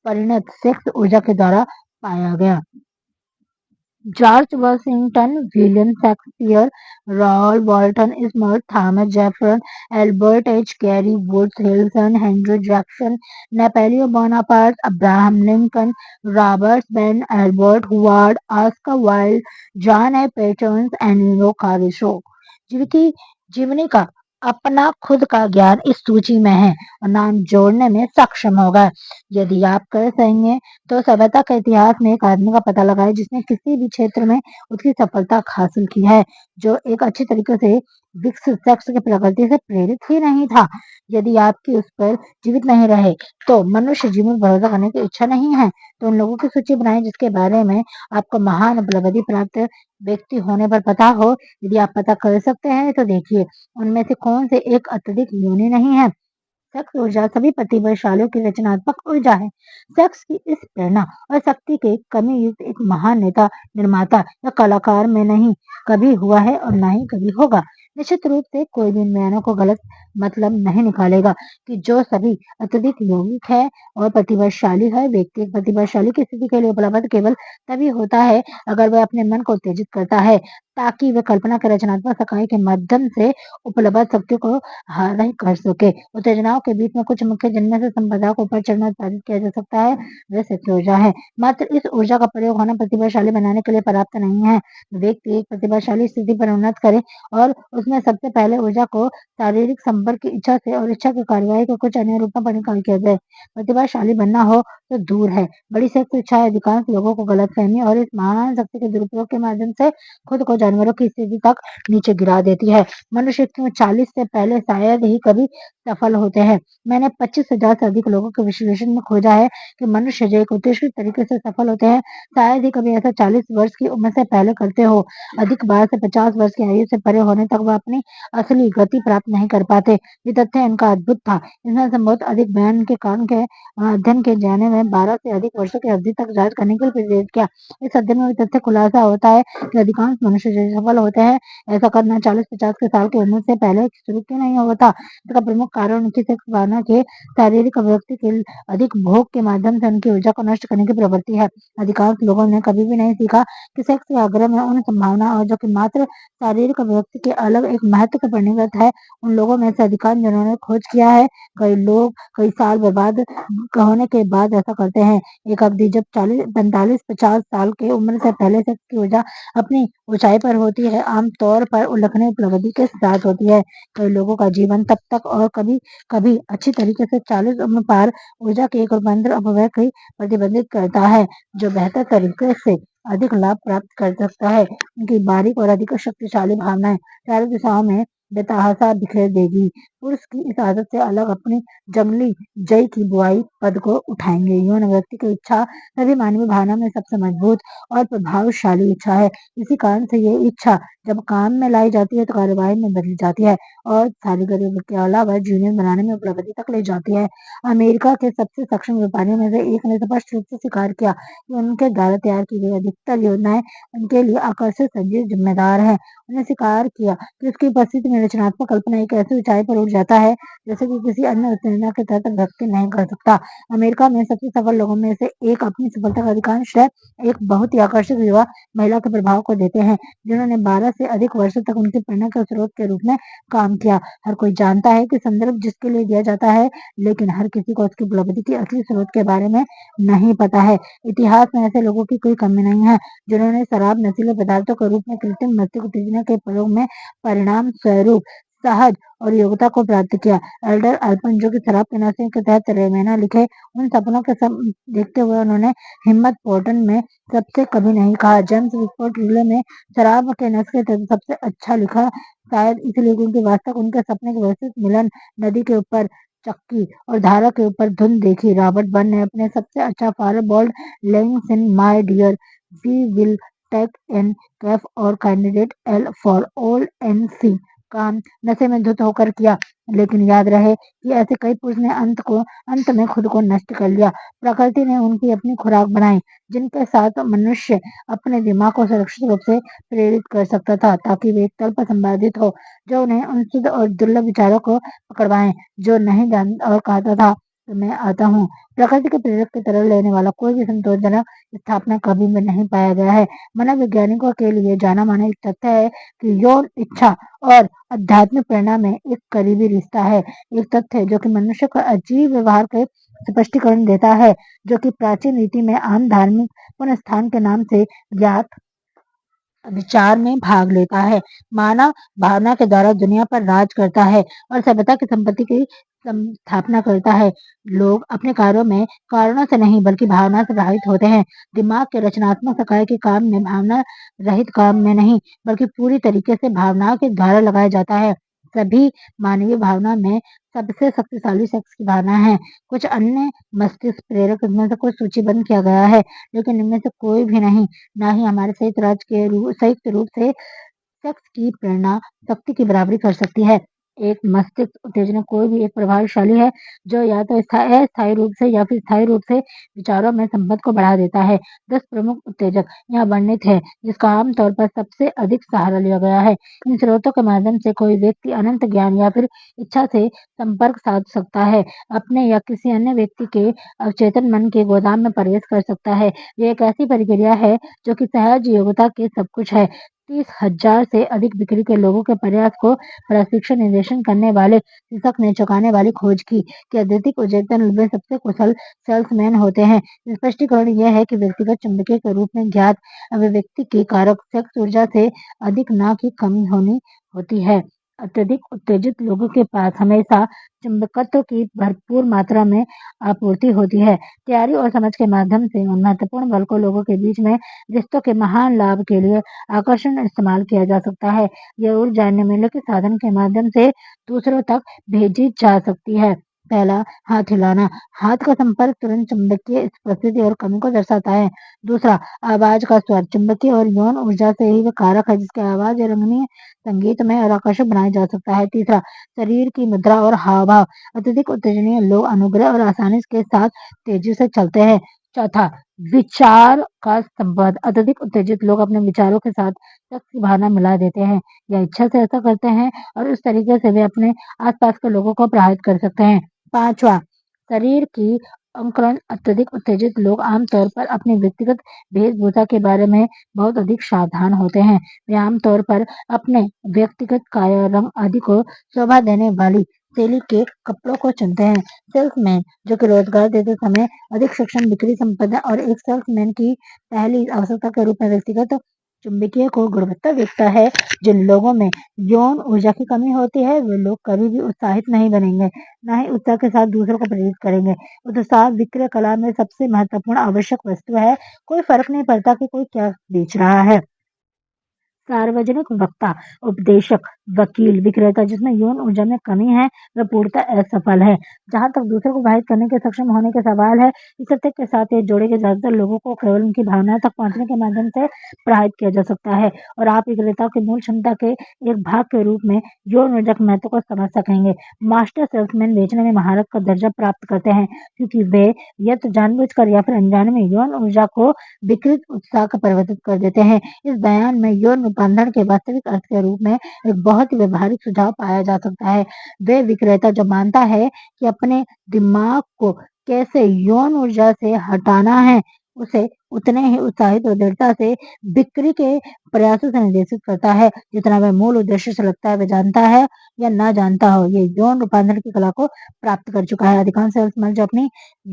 Speaker 1: परिणत सेक्स ऊर्जा के द्वारा पाया गया। George Washington, William Shakespeare, Raul Walton Smith, Thomas Jefferson, Elbert H Gary Woods Hilson, Henry Jackson, Napoleon Bonaparte, Abraham Lincoln, Robert Bain, Elbert Hubbard, Oscar Wilde, John A Patters, Ennio Caruso जिनकी जीवनी का अपना खुद का ज्ञान इस सूची में है और नाम जोड़ने में सक्षम होगा। यदि आप कर सकेंगे तो सभ्यता के इतिहास में एक आदमी का पता लगाएं जिसने किसी भी क्षेत्र में उसकी सफलता हासिल की है जो एक अच्छी तरीके से विकसित सेक्स की प्रकृति से प्रेरित ही नहीं था। यदि आपकी उस पर जीवित नहीं रहे तो मनुष्य जीवन पर भरोसा करने की इच्छा नहीं है तो उन लोगों की सूची बनाएं जिसके बारे में आपको महान उपलब्धि प्राप्त व्यक्ति होने पर पता हो। यदि आप पता कर सकते हैं तो देखिए उनमें से कौन से एक अत्यधिक योनि नहीं है। सेक्स ऊर्जा सभी प्रतिभाशालियों की रचनात्मक ऊर्जा है। सेक्स की इस प्रेरणा और शक्ति के कमी युक्त एक महान नेता, निर्माता या कलाकार में नहीं कभी हुआ है और ना ही कभी होगा। निश्चित रूप से कोई भी इन बयानों को गलत मतलब नहीं निकालेगा कि जो सभी अत्यधिक यौगिक है और प्रतिभाशाली है। व्यक्ति एक प्रतिभाशाली की स्थिति के लिए उपलब्ध केवल तभी होता है अगर वह अपने मन को उत्तेजित करता है ताकि वह कल्पना के रचनात्मक सकाई के माध्यम से उपलब्ध शक्तियों को हासिल कर सके। उत्तेजनाओं के बीच में कुछ मुख्य जिनमें से संपदा को ऊपर चढ़ना उत्पादित किया जा सकता है वह शक्ति ऊर्जा है। मात्र इस ऊर्जा का प्रयोग होना प्रतिभाशाली बनाने के लिए पर्याप्त नहीं है। व्यक्ति एक प्रतिभाशाली स्थिति पर उन्नत करे और उसमें सबसे पहले ऊर्जा को शारीरिक संपर्क की इच्छा से और इच्छा की कार्यवाही को कुछ अन्य रूपों पर निकाल किया जाए। प्रतिभाशाली बनना हो तो दूर है। बड़ी शक्ति इच्छा अधिकांश लोगों को गलतफहमी और इस महान शक्ति के दुरुपयोग के माध्यम से खुद को जानवरों की स्थिति तक नीचे गिरा देती है। मनुष्य क्यों 40 से पहले शायद ही कभी सफल होते हैं। मैंने 25,000 से अधिक लोगों के विश्लेषण में खोजा है कि मनुष्य जो एक उत्कृष्ट तरीके से सफल होते हैं शायद ही कभी ऐसा 40 वर्ष की उम्र से पहले करते हो। अधिक बार से 50 वर्ष की आयु से परे होने तक वह अपनी असली गति प्राप्त नहीं कर पाते। ये तथ्य इनका अद्भुत था। इसमें से बहुत अधिक बयान के कारण के अध्ययन के जाने में 12 से अधिक वर्षों की अवधि तक जांच करने के लिए प्रेरित किया। इस अध्ययन में तथ्य खुलासा होता है कि अधिकांश मनुष्य जो सफल होते हैं ऐसा करना 40-50 के साल की उम्र से पहले शुरू क्यों नहीं होता। इसका प्रमुख कारण उनकी सेक्स भावना के शारीरिक अभिव्यक्ति के अधिक भोग के माध्यम से उनकी ऊर्जा को नष्ट करने की प्रवृत्ति है। अधिकांश लोगों ने कभी भी नहीं सीखा कि सेक्स के आग्रह में उन संभावना और जो कि मात्र शारीरिक अभिव्यक्ति के अलग एक महत्व के परिणत है उन लोगों में से अधिकांश जिन्होंने खोज किया है कई लोग कई साल बर्बाद होने के बाद ऐसा करते हैं। एक अवधि जब 40 45 50 साल की उम्र से पहले सेक्स की ऊर्जा अपनी ऊंचाई पर होती है आमतौर पर उल्लेखनीय उपलब्धि के साथ होती है। कई लोगों का जीवन तब तक और कभी कभी अच्छी तरीके से 40 उम्र पार ऊर्जा के एक रूपांतर अपव्यय को प्रतिबंधित करता है जो बेहतर तरीके से अधिक लाभ प्राप्त कर सकता है। उनकी बारीक और अधिक शक्तिशाली भावनाएं चारों दिशाओं में बेतहाशा बिखेर देगी। पुरुष की इस आदत से अलग अपनी जंगली जय की बुआई पद को उठाएंगे। यौन व्यक्ति की इच्छा सभी मानवीय भावना में सबसे मजबूत और प्रभावशाली इच्छा है। इसी कारण से ये इच्छा जब काम में लाई जाती है तो कार्यवाही में बदल जाती है और सारी गरीबों के अलावा जीवन बनाने में उपलब्धि तक ले जाती है। अमेरिका के सबसे सक्षम व्यापारियों में से एक ने स्पष्ट रूप से स्वीकार किया कि उनके द्वारा तैयार की गई अधिकतर योजनाएं उनके लिए आकर्षक संजीव जिम्मेदार है। उन्हें स्वीकार किया कि उसकी उपस्थिति में रचनात्मक कल्पना एक ऐसी ऊंचाई पर उठ जाता है जैसे कि किसी अन्य उत्तेजना के तहत व्यक्ति नहीं कर सकता। अमेरिका में सबसे सफल लोगों में से एक अपनी सफलता का अधिकांश श्रेय एक बहुत ही आकर्षक युवा महिला के प्रभाव को देते हैं जिन्होंने 12 से अधिक वर्षों तक उनकी प्रेरणा के स्रोत के रूप में काम किया। हर कोई जानता है कि संदर्भ जिसके लिए दिया जाता है लेकिन हर किसी को उसकी उपलब्धि की असली स्रोत के बारे में नहीं पता है। इतिहास में ऐसे लोगों की कोई कमी नहीं है जिन्होंने शराब नशीले पदार्थों के रूप में कृत्रिम मस्तिष्क उत्तेजना के प्रयोग में परिणाम स्वरूप सहज और योग्यता को प्राप्त किया। एल्डर अल्पन जो कि शराब के नशे के तहत रेवेना लिखे उन सपनों के सब देखते हुए उन्होंने हिम्मत पोर्टन में सबसे कभी नहीं कहा। जेम्स विस्फोट रिले में शराब के नशे के तहत सबसे अच्छा लिखा शायद इसलिए क्योंकि वास्तव उनके सपने के व्यवस्थित मिलन नदी के ऊपर चक्की और धारा के ऊपर धुंध देखी। रॉबर्ट बर्न ने अपने सबसे अच्छा फायर बोल्ड लेइंग्स in my dear we will take an कैफ और candidate L for old N C काम नशे में धुत होकर किया। लेकिन याद रहे कि ऐसे कई पुरुष ने अंत में खुद को नष्ट कर लिया। प्रकृति ने उनकी अपनी खुराक बनाई जिनके साथ मनुष्य अपने दिमाग को सुरक्षित रूप से प्रेरित कर सकता था ताकि वे एक तल पर संपादित हो जो उन्हें उन शुद्ध और दुर्लभ विचारों को पकड़वाएं जो नहीं जान और कहता था तो मैं आता हूँ। प्रकृति के प्रेरक की तरह लेने वाला कोई भी संतोषजनक स्थापना कभी भी नहीं पाया गया है। मनोवैज्ञानिकों के लिए जाना माना एक तथ्य है कि यौन इच्छा और आध्यात्मिक प्रेरणा में एक करीबी रिश्ता है। एक तथ्य है जो कि मनुष्य को अजीब व्यवहार के स्पष्टीकरण देता है जो कि प्राचीन रीति में आम धार्मिक पुनस्थान के नाम से ज्ञात विचार में भाग लेता है। मानव भावना के द्वारा दुनिया पर राज करता है और सभ्यता की संपत्ति की स्थापना करता है। लोग अपने कार्यों में कारणों से नहीं बल्कि भावना से प्रभावित होते हैं। दिमाग के रचनात्मक सकाय के काम में भावना रहित काम में नहीं बल्कि पूरी तरीके से भावनाओं के द्वारा लगाया जाता है। सभी मानवीय भावना में सबसे शक्तिशाली सेक्स की भावना है। कुछ अन्य मस्तिष्क प्रेरक इनमें से कुछ सूचीबद्ध किया गया है लेकिन इनमें से कोई भी नहीं ना ही हमारे संयुक्त रूप से सेक्स की प्रेरणा शक्ति की बराबरी कर सकती है। एक मस्तिष्क उत्तेजना कोई भी एक प्रभावशाली है जो या तो अस्थायी रूप से या फिर स्थायी रूप से विचारों में संबंध को बढ़ा देता है। 10 प्रमुख उत्तेजक यहाँ वर्णित है जिसका आमतौर पर सबसे अधिक सहारा लिया गया है। इन स्रोतों के माध्यम से कोई व्यक्ति अनंत ज्ञान या फिर इच्छा से संपर्क साध सकता है, अपने या किसी अन्य व्यक्ति के अवचेतन मन के गोदाम में प्रवेश कर सकता है। ये एक ऐसी प्रक्रिया है जो कि सहज योग्यता के सब कुछ है। 30,000 से अधिक बिक्री के लोगों के प्रयास को प्रशिक्षण निर्देशन करने वाले शिक्षक ने चौंकाने वाली खोज की कि अत्यधिक उद्वेजन में सबसे कुशल सेल्समैन होते हैं। स्पष्टीकरण यह है कि व्यक्तिगत चुंबकीय के रूप में ज्ञात अभिव्यक्ति की कारक सेक्स ऊर्जा से अधिक ना की कमी होनी होती है। अत्यधिक उत्तेजित लोगों के पास हमेशा चुंबकत्व की भरपूर मात्रा में आपूर्ति होती है। तैयारी और समझ के माध्यम से उन महत्वपूर्ण बल को लोगों के बीच में रिश्तों के महान लाभ के लिए आकर्षण इस्तेमाल किया जा सकता है। यह ऊर्जा निम्नलिखित साधन के माध्यम से दूसरों तक भेजी जा सकती है। पहला, हाथ हिलाना। हाथ का संपर्क तुरंत चुंबकीय उपस्थिति और कमी को दर्शाता है। दूसरा, आवाज का स्वर। चुंबकीय और यौन ऊर्जा से ही वह कारक है जिसकी आवाज रंगनीय, संगीतमय और आकर्षक बनाया जा सकता है। तीसरा, शरीर की मुद्रा और हाव भाव। अत्यधिक उत्तेजनीय लोग अनुग्रह और आसानी के साथ तेजी से चलते हैं। चौथा, विचार का संवाद। अत्यधिक उत्तेजित लोग अपने विचारों के साथ शख्स की भावना मिला देते हैं या इच्छा से ऐसा करते हैं और उस तरीके से वे अपने आसपास के लोगों को प्रभावित कर सकते हैं। पांचवा, शरीर की अंकुरण। अत्यधिक उत्तेजित लोग आमतौर पर अपनी व्यक्तिगत वेशभूषा के बारे में बहुत अधिक सावधान होते हैं। वे आमतौर पर अपने व्यक्तिगत काया रंग आदि को शोभा देने वाली शैली के कपड़ों को चुनते हैं। सेल्समैन, जो कि रोजगार देते समय अधिक सक्षम बिक्री संपदा और एक सेल्समैन की पहली आवश्यकता के रूप में व्यक्तिगत चुंबकीय को गुणवत्ता देखता है। जिन लोगों में यौन ऊर्जा की कमी होती है वे लोग कभी भी उत्साहित नहीं बनेंगे, ना ही उत्साह के साथ दूसरों को प्रेरित करेंगे। उत्साह विक्रय कला में सबसे महत्वपूर्ण आवश्यक वस्तु है। कोई फर्क नहीं पड़ता कि कोई क्या बेच रहा है। सार्वजनिक वक्ता, उपदेशक, वकील, विक्रेता जिसमें यौन ऊर्जा में कमी है वह पूर्णतः असफल है। जहाँ तक दूसरों को प्रभावित करने के सक्षम होने का सवाल है, इस तथ्य के साथ ये जोड़े के ज्यादातर लोगों को केवल उनकी भावनाओं तक पहुंचने के माध्यम से प्रभावित किया जा सकता है और आप विक्रेताओं की मूल क्षमता के एक भाग के रूप में यौन ऊर्जा के महत्व को समझ सकेंगे। मास्टर सेल्समैन बेचने में महारत का दर्जा प्राप्त करते हैं क्योंकि वे या तो जानबूझकर या फिर अनजाने में यौन ऊर्जा को विकृत उत्साह का परिवर्तित कर देते हैं। इस बयान में यौन रूपांतरण के वास्तविक अर्थ के रूप में एक बहुत ही व्यवहारिक सुझाव पाया जा सकता है। वे विक्रेता जो मानता है कि अपने दिमाग को कैसे यौन ऊर्जा से हटाना है, उसे उतने ही उत्साहित और दृढ़ता से बिक्री के प्रयासों से निर्देशित करता है जितना वह मूल उद्देश्य से लगता है वह जानता है या ना जानता हो। ये यौन रूपांतरण की कला को प्राप्त कर चुका है। अधिकांश सेल्समैन जो अपनी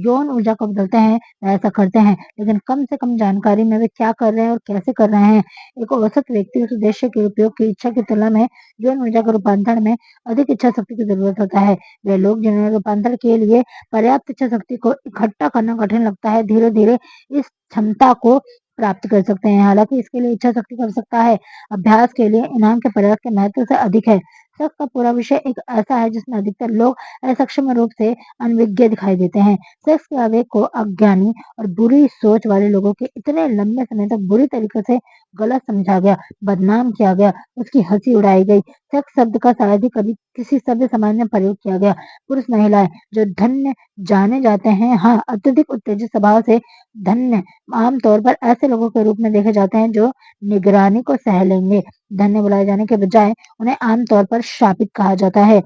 Speaker 1: यौन ऊर्जा को बदलते हैं वह ऐसा करते हैं, लेकिन कम से कम जानकारी में वे क्या कर रहे हैं और कैसे कर रहे हैं। एक औसत व्यक्ति उस उद्देश्य के उपयोग की इच्छा की तुलना में यौन ऊर्जा के रूपांतरण में अधिक इच्छा शक्ति की जरूरत होता है। वे लोग जिन्हें रूपांतरण के लिए पर्याप्त इच्छा शक्ति को इकट्ठा करना कठिन लगता है धीरे धीरे इस क्षमता को प्राप्त कर सकते हैं। हालांकि इसके लिए इच्छा शक्ति की आवश्यकता है, अभ्यास के लिए इनाम के प्रयास के महत्व से अधिक है। सेक्स का पूरा विषय एक ऐसा है जिसमें अधिकतर लोग असक्षम रूप से अनभिज्ञ दिखाई देते हैं। सेक्स के आवेग को अज्ञानी और बुरी सोच वाले लोगों के इतने लंबे समय तक बुरी तरीके से गलत समझा गया, बदनाम किया गया, उसकी हंसी उड़ाई गई। सेक्स शब्द का शायद ही कभी किसी सभ्य समाज में प्रयोग किया गया। पुरुष महिलाएं जो धन्य जाने जाते हैं, हाँ, अत्यधिक उत्तेजित स्वभाव से धन्य आमतौर पर ऐसे लोगों के रूप में देखे जाते हैं जो निगरानी को सह लेंगे। धन्य बुलाए जाने के बजाय उन्हें आमतौर पर शापित कहा जाता है।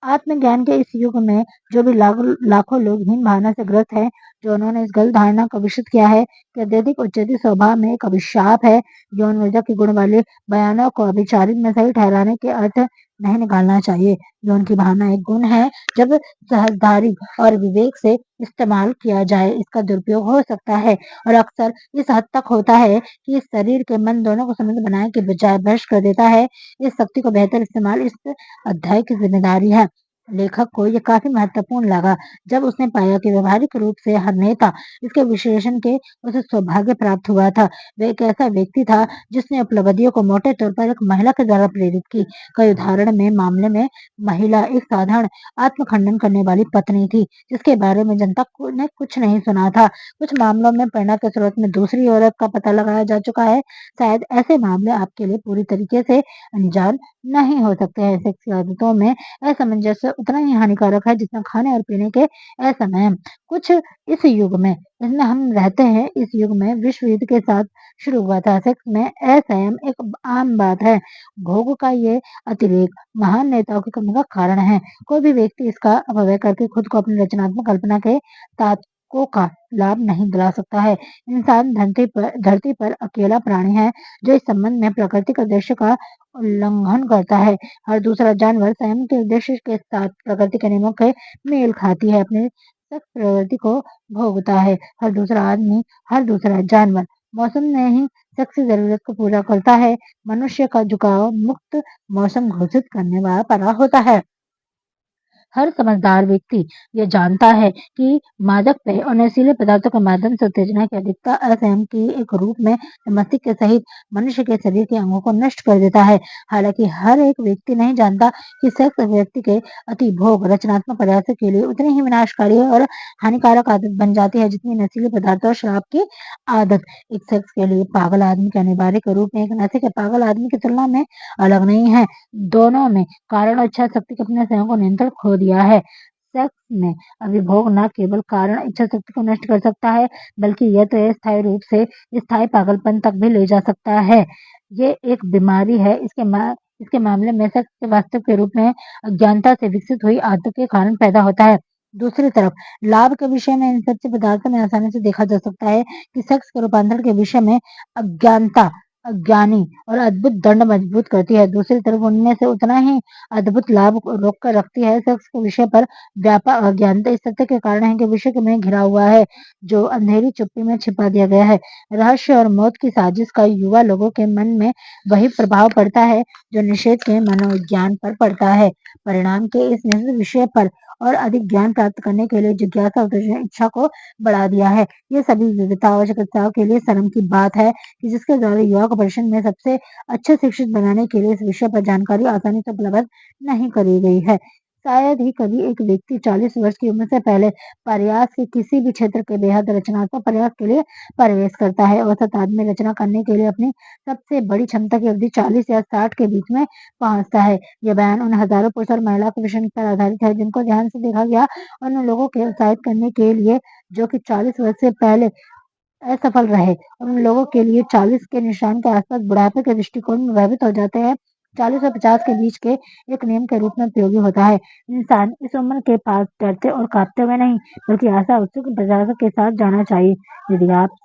Speaker 1: आत्मज्ञान के इस युग में जो भी लाखों लोग हीन भावना से ग्रस्त हैं, जो उन्होंने इस गलत धारणा को विकसित किया है कि अत्यधिक उच्चैती स्वभाव में एक अभिशाप है। यौन ऊर्जा के गुण वाले बयानों को अभिचारित में सही ठहराने के अर्थ नहीं निकालना चाहिए। यौन की भावना एक गुण है, जब समझदारी और विवेक से इस्तेमाल किया जाए इसका दुरुपयोग हो सकता है और अक्सर इस हद तक होता है कि इस शरीर के मन दोनों को समृद्ध बनाने के बजाय भ्रष्ट कर देता है। इस शक्ति को बेहतर इस्तेमाल इस अध्याय की जिम्मेदारी है। लेखक को ये काफी महत्वपूर्ण लगा जब उसने पाया कि व्यवहारिक रूप से हर नेता इसके विश्लेषण के उसे सौभाग्य प्राप्त हुआ था। वह एक ऐसा व्यक्ति था जिसने उपलब्धियों को मोटे तौर पर एक महिला के द्वारा प्रेरित की। कई उदाहरण में मामले में महिला एक साधारण आत्मखंडन करने वाली पत्नी थी जिसके बारे में ने कुछ नहीं सुना था। कुछ मामलों में प्रेरणा के स्रोत में दूसरी औरत का पता लगाया जा चुका है। शायद ऐसे मामले आपके लिए पूरी तरीके से अनजान नहीं हो सकते हैं। सेक्स की आदतों में असमंजस्य उतना ही हानिकारक है जितना खाने और पीने के असंयम। कुछ इस युग में जिसमें हम रहते हैं, इस युग में विश्व युद्ध के साथ शुरू हुआ था। सेक्स में असंयम एक आम बात है। भोग का ये अतिरेक महान नेताओं की कमी का कारण है। कोई भी व्यक्ति इसका अपव्यय करके खुद को अपनी रचनात्मक कल्पना के ताकों का लाभ नहीं दिला सकता है। इंसान धरती पर अकेला प्राणी है जो इस संबंध में प्रकृति के उद्देश्य का उल्लंघन करता है। हर दूसरा जानवर स्वयं के उद्देश्य के साथ प्रकृति के नियमों के मेल खाती है, अपनी सख्त प्रवृत्ति को भोगता है। हर दूसरा आदमी, हर दूसरा जानवर मौसम में ही शख्सी जरूरत को पूरा करता है। मनुष्य का झुकाव मुक्त मौसम घोषित करने वाला परा होता है। हर समझदार व्यक्ति ये जानता है कि मादक पेय और नशीले पदार्थों के माध्यम से उत्तेजना की अधिकता असहम की एक रूप में मस्तिष्क के सहित मनुष्य के शरीर के अंगों को नष्ट कर देता है। हालांकि हर एक व्यक्ति नहीं जानता कि सेक्स व्यक्ति के अति भोग रचनात्मक प्रयासों के लिए उतनी ही विनाशकारी और हानिकारक आदत बन जाती है जितनी नशीले पदार्थों और शराब की आदत। एक सेक्स के लिए पागल आदमी के अनिवार्य के रूप में एक नशे के पागल आदमी की तुलना में अलग नहीं है। दोनों में कारण और इच्छा शक्ति के अपने स्वयं को नियंत्रण खो दिया है। सेक्स में अभिभोग न केवल कारण इच्छा शक्ति को नष्ट कर सकता है, बल्कि यह तो अस्थायी रूप से स्थायी पागलपन तक भी ले जा सकता है। ये एक बीमारी है। इसके मामले में सेक्स के वास्तव के रूप में अज्ञानता से विकसित हुई आदत के कारण पैदा होता है। दूसरी तरफ लाभ के विषय में इन सच्चे पदार्थों में आसानी से देखा जा सकता है कि सेक्स के रूपांतरण के विषय में अज्ञानता अज्ञानी और अद्भुत दंड मजबूत करती है। दूसरी तरफ उनमें से उतना ही अद्भुत लाभ रोक कर रखती है। सेक्स के विषय पर व्यापक अज्ञानता इस सत्य के कारण है कि विषय में घिरा हुआ है जो अंधेरी चुप्पी में छिपा दिया गया है। रहस्य और मौत की साजिश का युवा लोगों के मन में वही प्रभाव पड़ता है जो निषेध के मनोविज्ञान पर पड़ता है। परिणाम के इस निश्चित विषय पर और अधिक ज्ञान प्राप्त करने के लिए जिज्ञासा और इच्छा को बढ़ा दिया है। ये सभी विविधता और चिकित्साओं के लिए शर्म की बात है कि जिसके द्वारा युवा को प्रश्न में सबसे अच्छे शिक्षित बनाने के लिए इस विषय पर जानकारी आसानी से उपलब्ध नहीं करी गई है। शायद ही कभी एक व्यक्ति 40 वर्ष की उम्र से पहले प्रयास के किसी भी क्षेत्र के बेहद रचनात्मक प्रयास के लिए प्रवेश करता है। औसत आदमी रचना करने के लिए अपनी सबसे बड़ी क्षमता की अवधि 40 या 60 के बीच में पहुंचता है। यह बयान उन हजारों पुरुष और महिला के विषय पर आधारित है जिनको ध्यान से देखा गया और उन लोगों के उत्साहित करने के लिए जो कि 40 वर्ष से पहले असफल रहे और उन लोगों के लिए 40 के निशान के आसपास बुढ़ापे के दृष्टिकोण में भयभीत हो जाते हैं। 40 और 50 के बीच के एक नियम के रूप में उपयोगी होता है। इंसान इस उम्र के पास डरते और कांपते हुए नहीं बल्कि आशा उत्सुक प्रयासों के साथ जाना चाहिए। यदि आप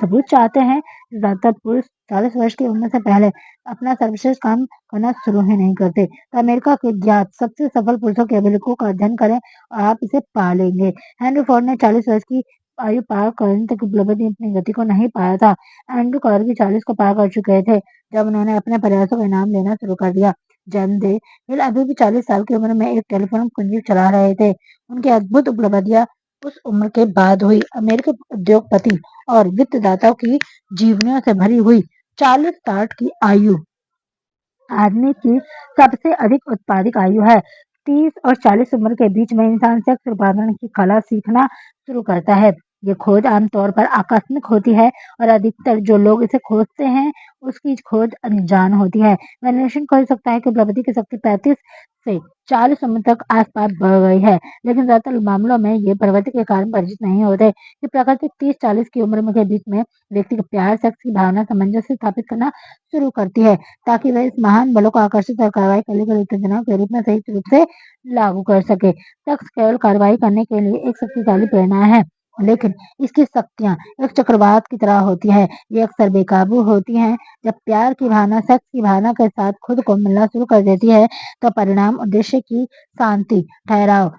Speaker 1: सबूत चाहते हैं तो ज्यादातर पुरुष 40 वर्ष की उम्र से पहले अपना सर्वश्रेष्ठ काम करना शुरू ही नहीं करते। तो अमेरिका के ज्ञात सबसे सफल पुरुषों के अभिलेखों का अध्ययन करें और आप इसे पालेंगे। हेनरी फोर्ड ने 40 वर्ष की आयु पार करने तक उपलब्धि अपनी गति को नहीं पाया था। एंड्रू कार्गी 40 को पार कर चुके थे जब उन्होंने अपने प्रयासों का इनाम लेना शुरू कर दिया। जॉन डे हिल अभी भी 40 साल की उम्र में एक टेलीफोन कुंजी चला रहे थे। उनकी अद्भुत उपलब्धियां उस उम्र के बाद हुई। अमेरिकी उद्योगपति और वित्तदाताओं की जीवनियों से भरी हुई 40-60 की आयु आदमी की सबसे अधिक उत्पादिक आयु है। 30 और 40 उम्र के बीच में इंसान सेक्स उत्पादन की कला सीखना शुरू करता है। ये खोज आमतौर पर आकस्मिक होती है और अधिकतर जो लोग इसे खोजते हैं उसकी खोज अनजान होती है। अन्वेषण हो सकता है कि उपलब्धि की शक्ति 35 से 40 उम्र तक आसपास बढ़ गई है, लेकिन ज्यादातर मामलों में ये प्रवृत्ति के कारण परिचित नहीं होते कि प्राकृतिक 30-40 की उम्र के बीच में व्यक्ति को प्यार सेक्स की भावना सामंजस्य स्थापित करना शुरू करती है ताकि वह इस महान बलों को आकर्षित और कार्रवाई करने के उत्तेजना के रूप में सही रूप से लागू कर सके। सेक्स केवल कार्रवाई करने के लिए एक शक्तिशाली प्रेरणा है, लेकिन इसकी शक्तियां एक चक्रवात की तरह होती है। ये अक्सर बेकाबू होती हैं। जब प्यार की भावना सेक्स की भावना के साथ खुद को मिलना शुरू कर देती है तो परिणाम उद्देश्य की शांति, ठहराव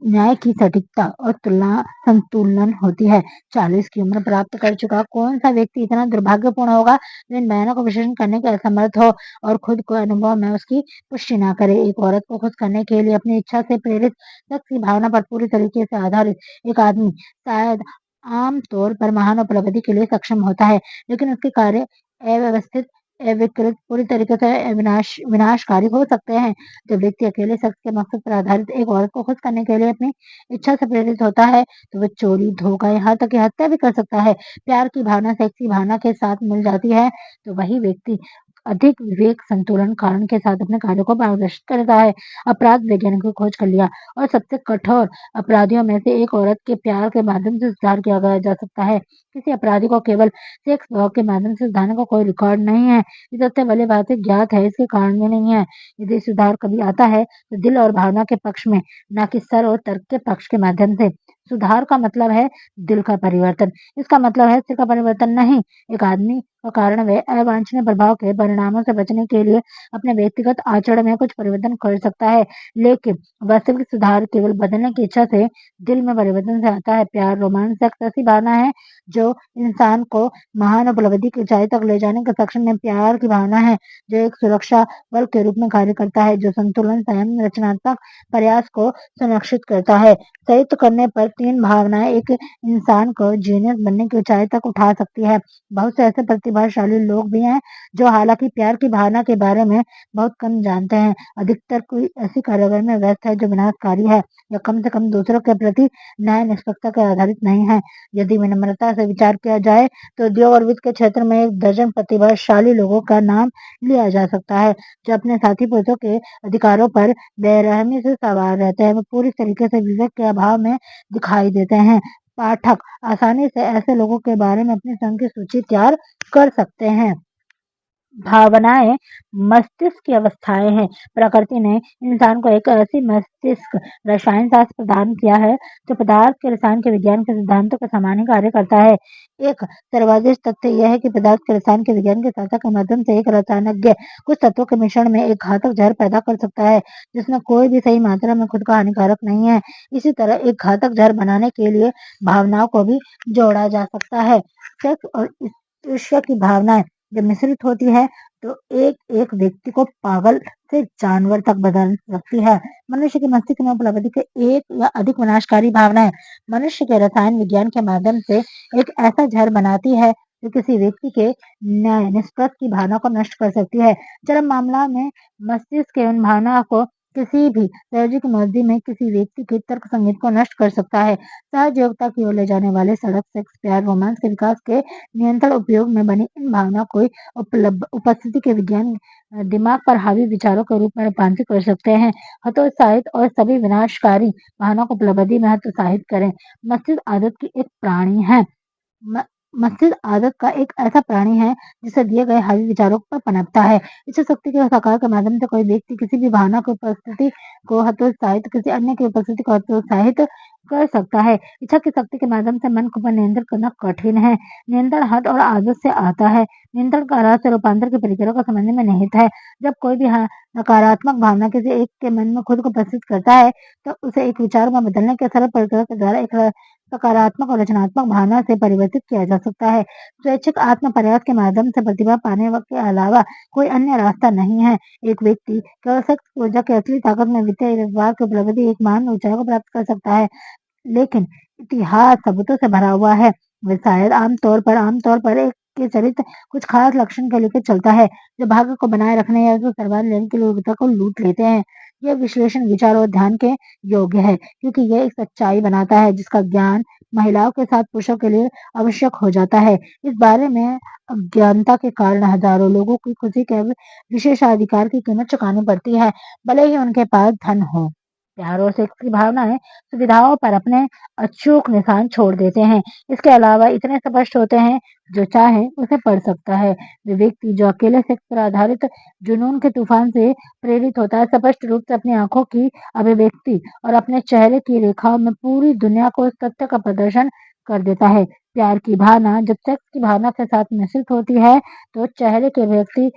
Speaker 1: न्याय की सटीकता और तुलना संतुलन होती है। 40 की उम्र प्राप्त कर चुका कौन सा व्यक्ति इतना दुर्भाग्यपूर्ण होगा जो इन बयानों को विश्लेषण करने के असमर्थ हो और खुद को अनुभव में उसकी पुष्टि न करे। एक औरत को खुश करने के लिए अपनी इच्छा से प्रेरित शख्स की भावना पर पूरी तरीके से आधारित एक आदमी शायद आम तौर पर महान उपलब्धि के लिए सक्षम होता है, लेकिन उसके कार्य अव्यवस्थित, अविकृत, पूरी तरीके से विनाशकारी हो सकते हैं। जब व्यक्ति अकेले शख्स के मकसद पर आधारित एक औरत को खुश करने के लिए अपनी इच्छा से प्रेरित होता है, तो वह चोरी, धोखा, यहाँ तक कि हत्या भी कर सकता है। प्यार की भावना सेक्स की भावना के साथ मिल जाती है, तो वही व्यक्ति अधिक विवेक, संतुलन, कारण के साथ अपने कार्यों को मार्गदर्शित करता है। अपराध वैज्ञानिकों ने खोज कर लिया और सबसे कठोर अपराधियों में से एक औरत के प्यार के माध्यम से सुधार किया गया जा सकता है। किसी अपराधी को केवल सेक्स भाव के माध्यम से सुधारने का कोई रिकॉर्ड नहीं है। ये तथ्य भली भांति ज्ञात है, इसके कारण भी नहीं है। यदि सुधार कभी आता है तो दिल और भावना के पक्ष में, न कि सर और तर्क के पक्ष के माध्यम से। सुधार का मतलब है दिल का परिवर्तन, इसका मतलब है सिर का परिवर्तन नहीं। एक आदमी का कारण वह अवांछनीय प्रभाव के परिणामों से बचने के लिए अपने व्यक्तिगत आचरण में कुछ परिवर्तन कर सकता है, लेकिन वास्तविक सुधार केवल बदलने की इच्छा से, दिल में परिवर्तन से आता है। प्यार, रोमांस, सेक्स ऐसी भावना है जो इंसान को महान उपलब्धि की ऊंचाई तक ले जाने के सक्षम है। प्यार की भावना है जो एक सुरक्षा बल के रूप में कार्य करता है, जो संतुलन, संयम, रचनात्मक प्रयास को सुनिश्चित करता है। संयुक्त करने पर तीन भावनाएं एक इंसान को जीनियस बनने की ऊंचाई तक उठा सकती है। बहुत से ऐसे प्रतिभाशाली लोग भी हैं जो हालांकि प्यार की भावना के बारे में बहुत कम जानते हैं। अधिकतर कोई ऐसी कार्रवाई में व्यस्त है जो विनाशकारी है या कम से कम दूसरों के प्रति न्याय निष्पक्षता के आधारित नहीं है। यदि विनम्रता से विचार किया जाए तो उद्योग और वित्त के क्षेत्र में एक दर्जन प्रतिभाशाली लोगों का नाम लिया जा सकता है जो अपने साथी पुरुषों के अधिकारों पर बेरहमी से सवार रहते हैं। वे पूरी तरीके से विवेक के अभाव में दिखाई देते हैं। पाठक आसानी से ऐसे लोगों के बारे में अपनी स्वयं की सूची तैयार कर सकते हैं। भावनाएं मस्तिष्क की अवस्थाएं हैं। प्रकृति ने इंसान को एक ऐसी मस्तिष्क रसायन शास्त्र प्रदान किया है जो पदार्थ के रसायन के विज्ञान के सिद्धांतों के समान ही कार्य करता है। एक सर्वश्रेष्ठ तथ्य यह है कि पदार्थ के रसायन के विज्ञान के शास्त्र के माध्यम से एक रसायनज्ञ कुछ तत्वों के मिश्रण में एक घातक जहर पैदा कर सकता है जिसमें कोई भी सही मात्रा में खुद का हानिकारक नहीं है। इसी तरह एक घातक जहर बनाने के लिए भावनाओं को भी जोड़ा जा सकता है। सेक्स और ईर्ष्या की भावनाएं जब मिश्रित होती है तो एक एक व्यक्ति को पागल से जानवर तक बदल सकती है। मनुष्य के मस्तिष्क में उपलब्धि के एक या अधिक विनाशकारी भावनाएं मनुष्य के रसायन विज्ञान के माध्यम से एक ऐसा जहर बनाती है जो किसी व्यक्ति के न्याय निष्पक्ष की भावना को नष्ट कर सकती है। चरम मामला में मस्तिष्क के उन भावना को किसी भी सामाजिक मौजूदगी में किसी व्यक्ति के तर्क संगीत को नष्ट कर सकता है। सहजयोगिता की ओर ले जाने वाले सड़क, सेक्स, प्यार, रोमांस के विकास के नियंत्रण उपयोग में बनी इन भावना को उपस्थिति के विज्ञान दिमाग पर हावी विचारों के रूप में रूपांतरित कर सकते हैं। हतोत्साहित और सभी विनाशकारी भावनाओं को उपलब्धि में हतोत्साहित करें। मस्तिष्क आदत की एक प्राणी है। म मस्तिष्क आदत का एक ऐसा प्राणी है जिसे दिए गए हावी विचारों पर पनपता है। इच्छा शक्ति के साकार के माध्यम से कोई व्यक्ति किसी भी भावना की उपस्थिति को हतोत्साहित, किसी अन्य की उपस्थिति को हतोत्साहित कर सकता है। इच्छा की शक्ति के माध्यम से मन को पर नियंत्रण करना कठिन है। नियंत्रण हद और आदत से आता है। नियंत्रण का रहस्य रूपांतर की प्रक्रिया को समझने में निहित है। जब कोई भी नकारात्मक भावना किसी एक के मन में खुद को प्रस्तुत करता है तो उसे एक विचार में बदलने के सरल प्रक्रिया के द्वारा एक सकारात्मक और रचनात्मक भावना से परिवर्तित किया जा सकता है। स्वैच्छिक आत्म प्रयास के माध्यम से प्रतिभा पाने के अलावा कोई अन्य रास्ता नहीं है। एक व्यक्ति केवल शक्ति ऊर्जा की असली ताकत में वित्तीय व्यवहार की उपलब्धि एक महान ऊंचाई को प्राप्त कर सकता है, लेकिन इतिहास सबूतों से भरा हुआ है। वे शायद आमतौर पर एक के चरित्र कुछ खास लक्षण के लेकर चलता है जो भाग्य को बनाए रखने या उसको सर्वाधिक लेने के लिए योग्यता को लूट लेते हैं। यह विश्लेषण विचार और ध्यान के योग्य है क्योंकि यह एक सच्चाई बनाता है जिसका ज्ञान महिलाओं के साथ पुरुषों के लिए आवश्यक हो जाता है। इस बारे में अज्ञानता के कारण हजारों लोगों की खुशी के विशेषाधिकार की कीमत चुकानी पड़ती है, भले ही उनके पास धन हो। प्यार और सेक्स की भावनाएं सुविधाओं पर अपने अचूक निशान छोड़ देते हैं। इसके अलावा इतने स्पष्ट होते हैं जो चाहे उसे पढ़ सकता है। वे व्यक्ति जो अकेले सेक्स पर आधारित जुनून के तूफान से प्रेरित होता है स्पष्ट रूप से अपनी आंखों की अभिव्यक्ति और अपने चेहरे की रेखाओं में पूरी दुनिया को उस तथ्य का प्रदर्शन कर देता है। प्यार की भावना जब सेक्स की भावना के साथ मिश्रित होती है तो चेहरे की अभिव्यक्ति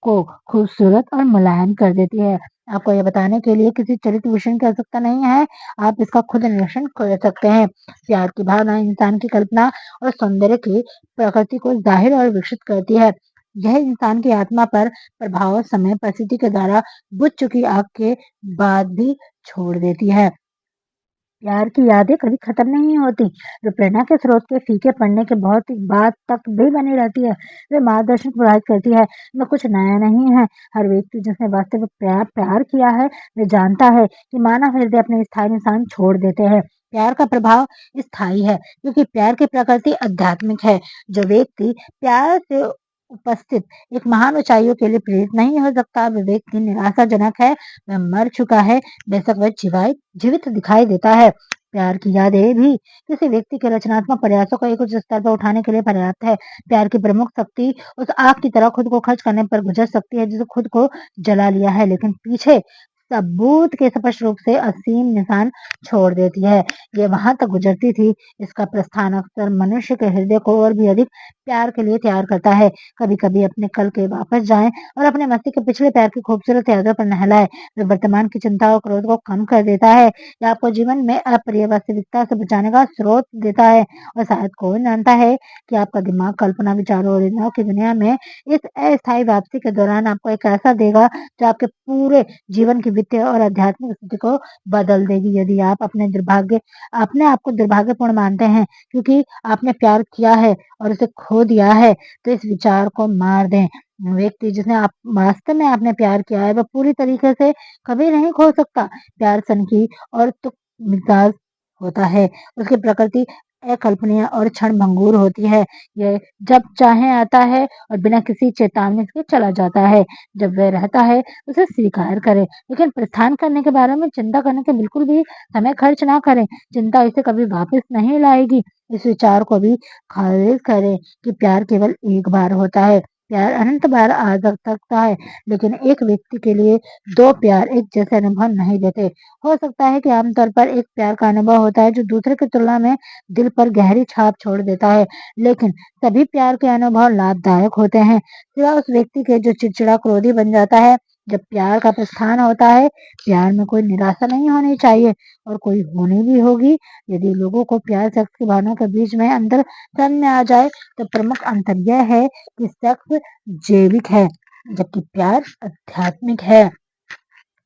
Speaker 1: को खूबसूरत और मुलायम कर देती है। आपको यह बताने के लिए किसी चरित्र विषय की आवश्यकता नहीं है, आप इसका खुद निरीक्षण कर सकते हैं। प्यार की भावना इंसान की कल्पना और सौंदर्य की प्रकृति को जाहिर और विकसित करती है। यह इंसान की आत्मा पर प्रभाव समय परिस्थिति के द्वारा बुझ चुकी आग के बाद भी छोड़ देती है। प्यार की यादें कभी खत्म नहीं होती, जो प्रेरणा के स्रोत के फीके पड़ने के बहुत बाद तक भी बनी रहती है। वे मार्गदर्शन प्रदान करती है, में कुछ नया नहीं है। हर व्यक्ति जिसने वास्तव में प्यार प्यार किया है, वे जानता है कि मानव हृदय अपने स्थायी निशान छोड़ देते हैं। प्यार का प्रभाव स्थायी है, क्योंकि प्यार की प्रकृति आध्यात्मिक है। जो व्यक्ति प्यार से उपस्थित एक महान ऊंचाइयों के लिए प्रेरित नहीं हो सकता, वह व्यक्ति निराशाजनक है, वह मर चुका है, बेशक वह जीवित दिखाई देता है। प्यार की यादें भी किसी व्यक्ति के रचनात्मक प्रयासों को एक उच्च स्तर पर उठाने के लिए पर्याप्त है। प्यार की प्रमुख शक्ति उस आग की तरह खुद को खर्च करने पर गुजर सकती है, जिसे खुद को जला लिया है, लेकिन पीछे सबूत के स्पष्ट रूप से असीम निशान छोड़ देती है। ये वहां तक गुजरती थी, इसका प्रस्थान अक्सर मनुष्य के हृदय को और भी अधिक प्यार के लिए तैयार करता है। कभी कभी अपने कल के वापस जाएं और अपने मस्ती के पिछले प्यार की खूबसूरत यादों पर नहलाएं। वे वर्तमान की चिंता और क्रोध को कम कर देता है, या आपको जीवन में अप्रिय वास्तविकता से बचाने का स्रोत देता है। और शायद कौन जानता है कि आपका दिमाग कल्पना, विचारों और योजनाओं की दुनिया में इस अस्थायी वापसी के दौरान आपको एक ऐसा देगा जो आपके पूरे जीवन की वित्तीय और आध्यात्मिक स्थिति को बदल देगी। यदि आप अपने आप को दुर्भाग्यपूर्ण मानते हैं क्योंकि आपने प्यार किया है और उसे खो दिया है, तो इस विचार को मार दें। व्यक्ति जिसने आप वास्तव में आपने प्यार किया है, वह पूरी तरीके से कभी नहीं खो सकता। प्यार सनकी और मिजाज होता है, उसकी प्रकृति अकल्पनीय और क्षणभंगुर होती है। यह जब चाहे आता है और बिना किसी चेतावनी के चला जाता है। जब वह रहता है, उसे स्वीकार करें, लेकिन प्रस्थान करने के बारे में चिंता करने के बिल्कुल भी समय खर्च ना करें। चिंता इसे कभी वापस नहीं लाएगी। इस विचार को भी खारिज करें कि प्यार केवल एक बार होता है। प्यार अनंत बार आ सकता है, लेकिन एक व्यक्ति के लिए दो प्यार एक जैसे अनुभव नहीं देते। हो सकता है कि आमतौर पर एक प्यार का अनुभव होता है जो दूसरे की तुलना में दिल पर गहरी छाप छोड़ देता है, लेकिन सभी प्यार के अनुभव लाभदायक होते हैं, सिवाय उस व्यक्ति के जो चिड़चिड़ा क्रोधी बन जाता है। जब प्यार का प्रस्थान होता है, प्यार में कोई निराशा नहीं होनी चाहिए, और कोई होनी भी होगी। यदि लोगों को प्यार सेक्स की भावना के बीच में अंतर समझ में आ जाए, तो प्रमुख अंतर यह है कि सेक्स जैविक है, जबकि प्यार आध्यात्मिक है।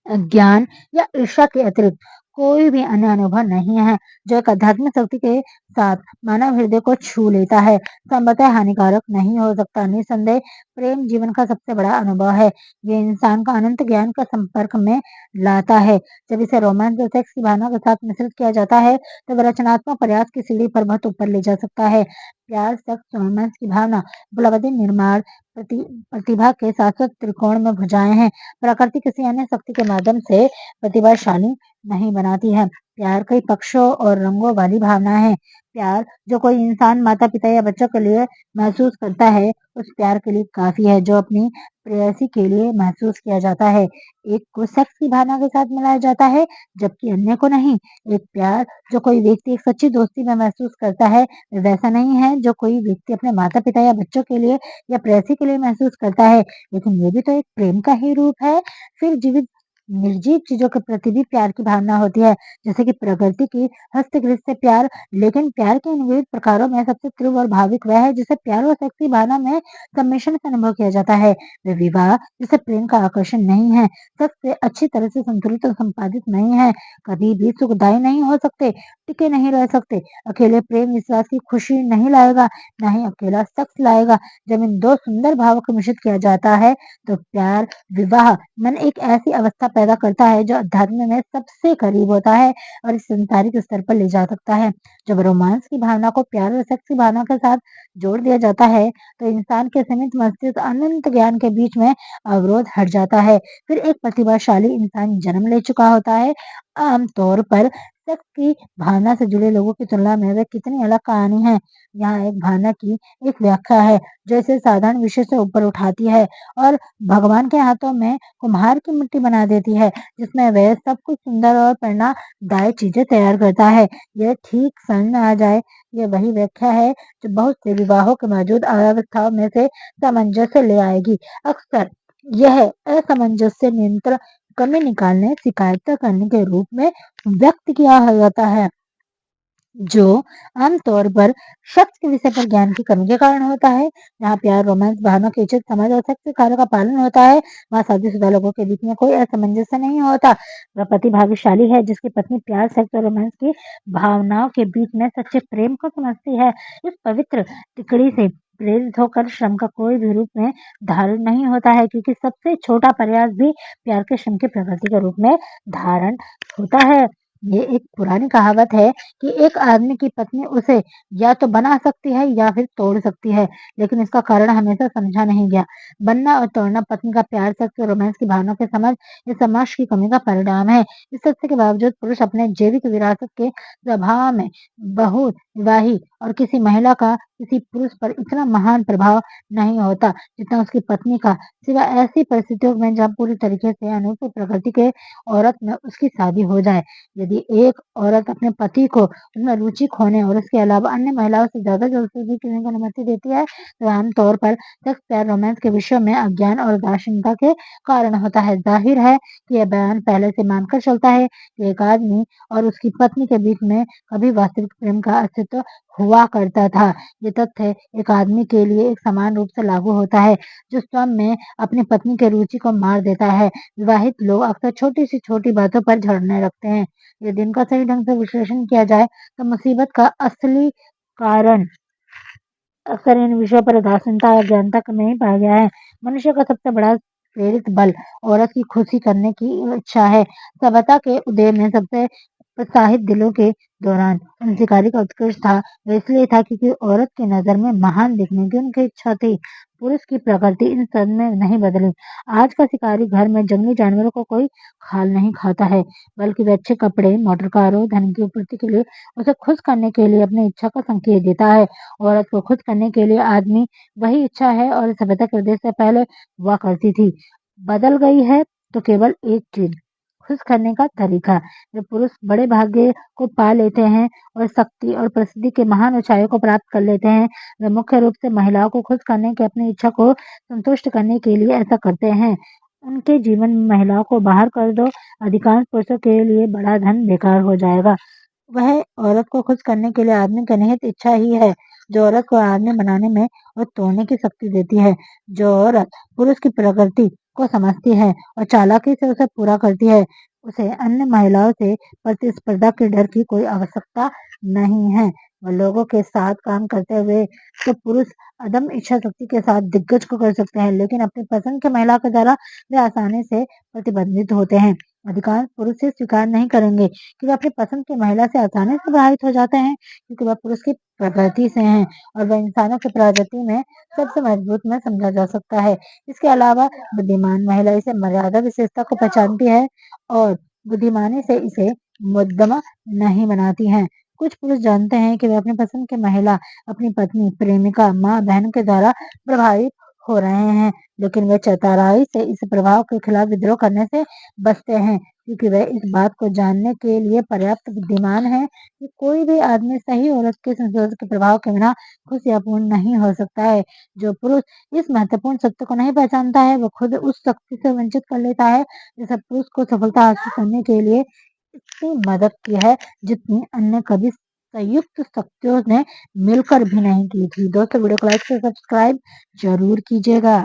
Speaker 1: ज्ञान या ईर्ष्या के अतिरिक्त कोई भी अन्य अनुभव नहीं है जो एक आध्यात्मिक शक्ति के साथ मानव हृदय को छू लेता है। संभवतः हानिकारक नहीं हो सकता। निसंदेह प्रेम जीवन का सबसे बड़ा अनुभव है। ये इंसान का अनंत ज्ञान का संपर्क में लाता है। जब इसे रोमांस और सेक्स की भावना के साथ मिश्रित किया जाता है, तो वह रचनात्मक प्रयास की सीढ़ी पर बहुत ऊपर ले जा सकता है। प्यार, सेक्स, रोमांस की भावना उपलब्धि, निर्माण, प्रतिभा के शाश्वत त्रिकोण में भुजाएं हैं। प्रकृति किसी अन्य शक्ति के माध्यम से प्रतिभाशाली नहीं बनाती है। प्यार कई पक्षों और रंगों वाली भावना है। प्यार जो कोई इंसान माता पिता या बच्चों के लिए महसूस करता है, उस प्यार के लिए काफी है जो अपनी प्रेयसी के लिए महसूस किया जाता है। एक को सेक्स की भावना के साथ मिलाया जाता है, जबकि अन्य को नहीं। एक प्यार जो कोई व्यक्ति एक सच्ची दोस्ती में महसूस करता है, वैसा नहीं है जो कोई व्यक्ति अपने माता पिता या बच्चों के लिए या प्रेयसी के लिए महसूस करता है। लेकिन ये भी तो एक प्रेम का ही रूप है। फिर जीवित निर्जीव चीजों के प्रति भी प्यार की भावना होती है, जैसे कि प्रकृति की हस्तगृह से प्यार। लेकिन प्यार के इन विविध प्रकारों में सबसे तीव्र और भाविक वह है जिसे प्यार और सेक्स की भावना में सम्मिश्रण से अनुभव किया जाता है। वे विवाह जिसे प्रेम का आकर्षण नहीं है, सेक्स से अच्छी तरह से संतुलित और संपादित नहीं है, कभी भी सुखदायी नहीं हो सकते, टिके नहीं रह सकते। अकेले प्रेम विश्वास की खुशी नहीं लाएगा, न ही अकेला सेक्स लाएगा। जब इन दो सुंदर भावों को मिश्रित किया जाता है, तो प्यार विवाह मन एक ऐसी अवस्था पैदा करता है जो अध्यात्म में सबसे करीब होता है और इस संसारिक स्तर पर ले जा सकता है। जब रोमांस की भावना को प्यार और सेक्स की भावना के साथ जोड़ दिया जाता है, तो इंसान के सीमित मस्तिष्क अनंत ज्ञान के बीच में अवरोध हट जाता है। फिर एक प्रतिभाशाली इंसान जन्म ले चुका होता है। आमतौर पर सेक्स की भावना से जुड़े लोगों की तुलना में वे कितनी अलग कहानी है। यहाँ एक भावना की एक व्याख्या है जो इसे साधारण विषय से ऊपर उठाती है और भगवान के हाथों में कुम्हार की मिट्टी बना देती है, जिसमें वह सब कुछ सुंदर और प्रेरणादायक चीजें तैयार करता है। यह ठीक समझ में आ जाए, यह वही व्याख्या है जो बहुत से विवाहों के मौजूद अवस्थाओं में से सामंजस्य ले आएगी। अक्सर यह असमंजस्य कमी निकालने, शिकायत करने के रूप में व्यक्त किया जाता है, जो आमतौर पर शख्स के विषय पर ज्ञान की कमी के कारण होता है। जहाँ प्यार, रोमांस, भावना की इज्जत, समझ और सख्त कार्यों का पालन होता है, वहाँ शादीशुदा लोगों के बीच में कोई असमंजस नहीं होता। वह पति भाग्यशाली है जिसकी पत्नी प्यार, सेक्स और रोमांस की भावनाओं के बीच में सच्चे प्रेम को समझती है। इस पवित्र टिकड़ी से प्रेरित होकर श्रम का कोई भी रूप में धारण नहीं होता है, क्योंकि सबसे छोटा प्रयास भी प्यार के श्रम की प्रकृति के रूप में धारण होता है। ये एक पुरानी कहावत है कि एक आदमी की पत्नी उसे या तो बना सकती है या फिर तोड़ सकती है, लेकिन इसका कारण हमेशा समझा नहीं गया। बनना और तोड़ना पत्नी का प्यार, सेक्स और रोमांस की भावनाओं के समझ या समाज की कमी का परिणाम है। इस सत्य के बावजूद पुरुष अपने जैविक विरासत के स्वभाव में बहुविवाही और किसी महिला का किसी पुरुष पर इतना महान प्रभाव नहीं होता जितना उसकी पत्नी का, सिवाय ऐसी परिस्थितियों में जहाँ पूरी तरीके से अनुकूल प्रकृति के औरत में उसकी शादी हो जाए। यदि एक औरत अपने पति को उसमें रुचि खोने और इसके अलावा अन्य महिलाओं से ज़्यादा जल्दबाज़ी करने की अनुमति देती है, तो आमतौर पर सेक्स, प्यार, रोमांस के विषयों में अज्ञान और उदासीनता के कारण होता है। जाहिर है कि यह बयान पहले से मानकर चलता है कि एक आदमी और उसकी पत्नी के बीच में कभी वास्तविक प्रेम का अस्तित्व हुआ करता था। ये तथ्य एक आदमी के लिए एक समान रूप से लागू होता है, जो स्वयं में अपनी पत्नी की रुचि को मार देता है। विवाहित लोग अक्सर छोटी से छोटी बातों पर झगड़ने लगते हैं। यदि इनका सही ढंग से विश्लेषण किया जाए तो मुसीबत का असली कारण अक्सर इन विषयों पर उदासीनता और अज्ञानता में ही पाया गया है। मनुष्य का सबसे बड़ा प्रेरित बल औरत की खुशी करने की इच्छा है। सभ्यता के उदय में सबसे उत्साहित दिलों के दौरान उन शिकारी का उत्कृष्ट था। वह इसलिए था क्योंकि औरत की नजर में महान दिखने की उनकी इच्छा थी। पुरुष की प्रकृति इन सब में नहीं बदली। आज का शिकारी घर में जंगली जानवरों को कोई खाल नहीं खाता है, बल्कि वह अच्छे कपड़े, मोटर कारों, धन की पूर्ति के लिए, उसे खुश करने के लिए अपनी इच्छा का संकेत देता है। औरत को खुश करने के लिए आदमी वही इच्छा है और सभ्यता के उदय से पहले हुआ करती थी। बदल गई है तो केवल एक चीज, खुश करने का तरीका। जब पुरुष बड़े भाग्य को पा लेते हैं और शक्ति और प्रसिद्धि के महान ऊंचाइयों को प्राप्त कर लेते हैं, वे मुख्य रूप से महिलाओं को खुश करने की अपनी इच्छा को संतुष्ट करने के लिए ऐसा करते हैं। उनके जीवन में महिलाओं को बाहर कर दो, अधिकांश पुरुषों के लिए बड़ा धन बेकार हो जाएगा। वह औरत को खुश करने के लिए आदमी की निहित इच्छा ही है, जो औरत को आदमी बनाने में और तोड़ने की शक्ति देती है। जो औरत पुरुष की प्रकृति को समझती है और चालाकी से उसे पूरा करती है, उसे अन्य महिलाओं से प्रतिस्पर्धा के डर की कोई आवश्यकता नहीं है। वह लोगों के साथ काम करते हुए तो पुरुष अदम्य इच्छा शक्ति के साथ दिग्गज को कर सकते हैं, लेकिन अपनी पसंद के महिला के द्वारा वे आसानी से प्रतिबंधित होते हैं। अधिकांश पुरुष इसे स्वीकार नहीं करेंगे कि वे अपनी पसंद की महिला से आसानी से प्रभावित हो जाते हैं, क्योंकि वह पुरुष की प्रकृति से हैं और वह इंसानों की प्रजाति में सबसे मजबूत में समझा जा सकता है। इसके अलावा बुद्धिमान महिला इसे मर्यादा विशेषता को पहचानती है और बुद्धिमानी से इसे मुद्दमा नहीं बनाती हैं। कुछ पुरुष जानते हैं कि वे अपनी पसंद की महिला, अपनी पत्नी, प्रेमिका, माँ, बहन के द्वारा प्रभावित हो रहे हैं, लेकिन वे चतुराई से इस प्रभाव के खिलाफ विद्रोह करने से बचते हैं, क्योंकि वे इस बात को जानने के लिए पर्याप्त बुद्धिमान हैं कि कोई भी आदमी सही औरत के संशोधन के प्रभाव के बिना खुश या पूर्ण नहीं हो सकता है। जो पुरुष इस महत्वपूर्ण सत्य को नहीं पहचानता है, वो खुद उस शक्ति से वंचित कर लेता है जिसे पुरुष को सफलता हासिल करने के लिए इतनी मदद की है, जितनी अन्य कभी संयुक्त शक्तियों ने मिलकर भी नहीं की थी। दोस्तों, वीडियो को लाइक से सब्सक्राइब जरूर कीजिएगा।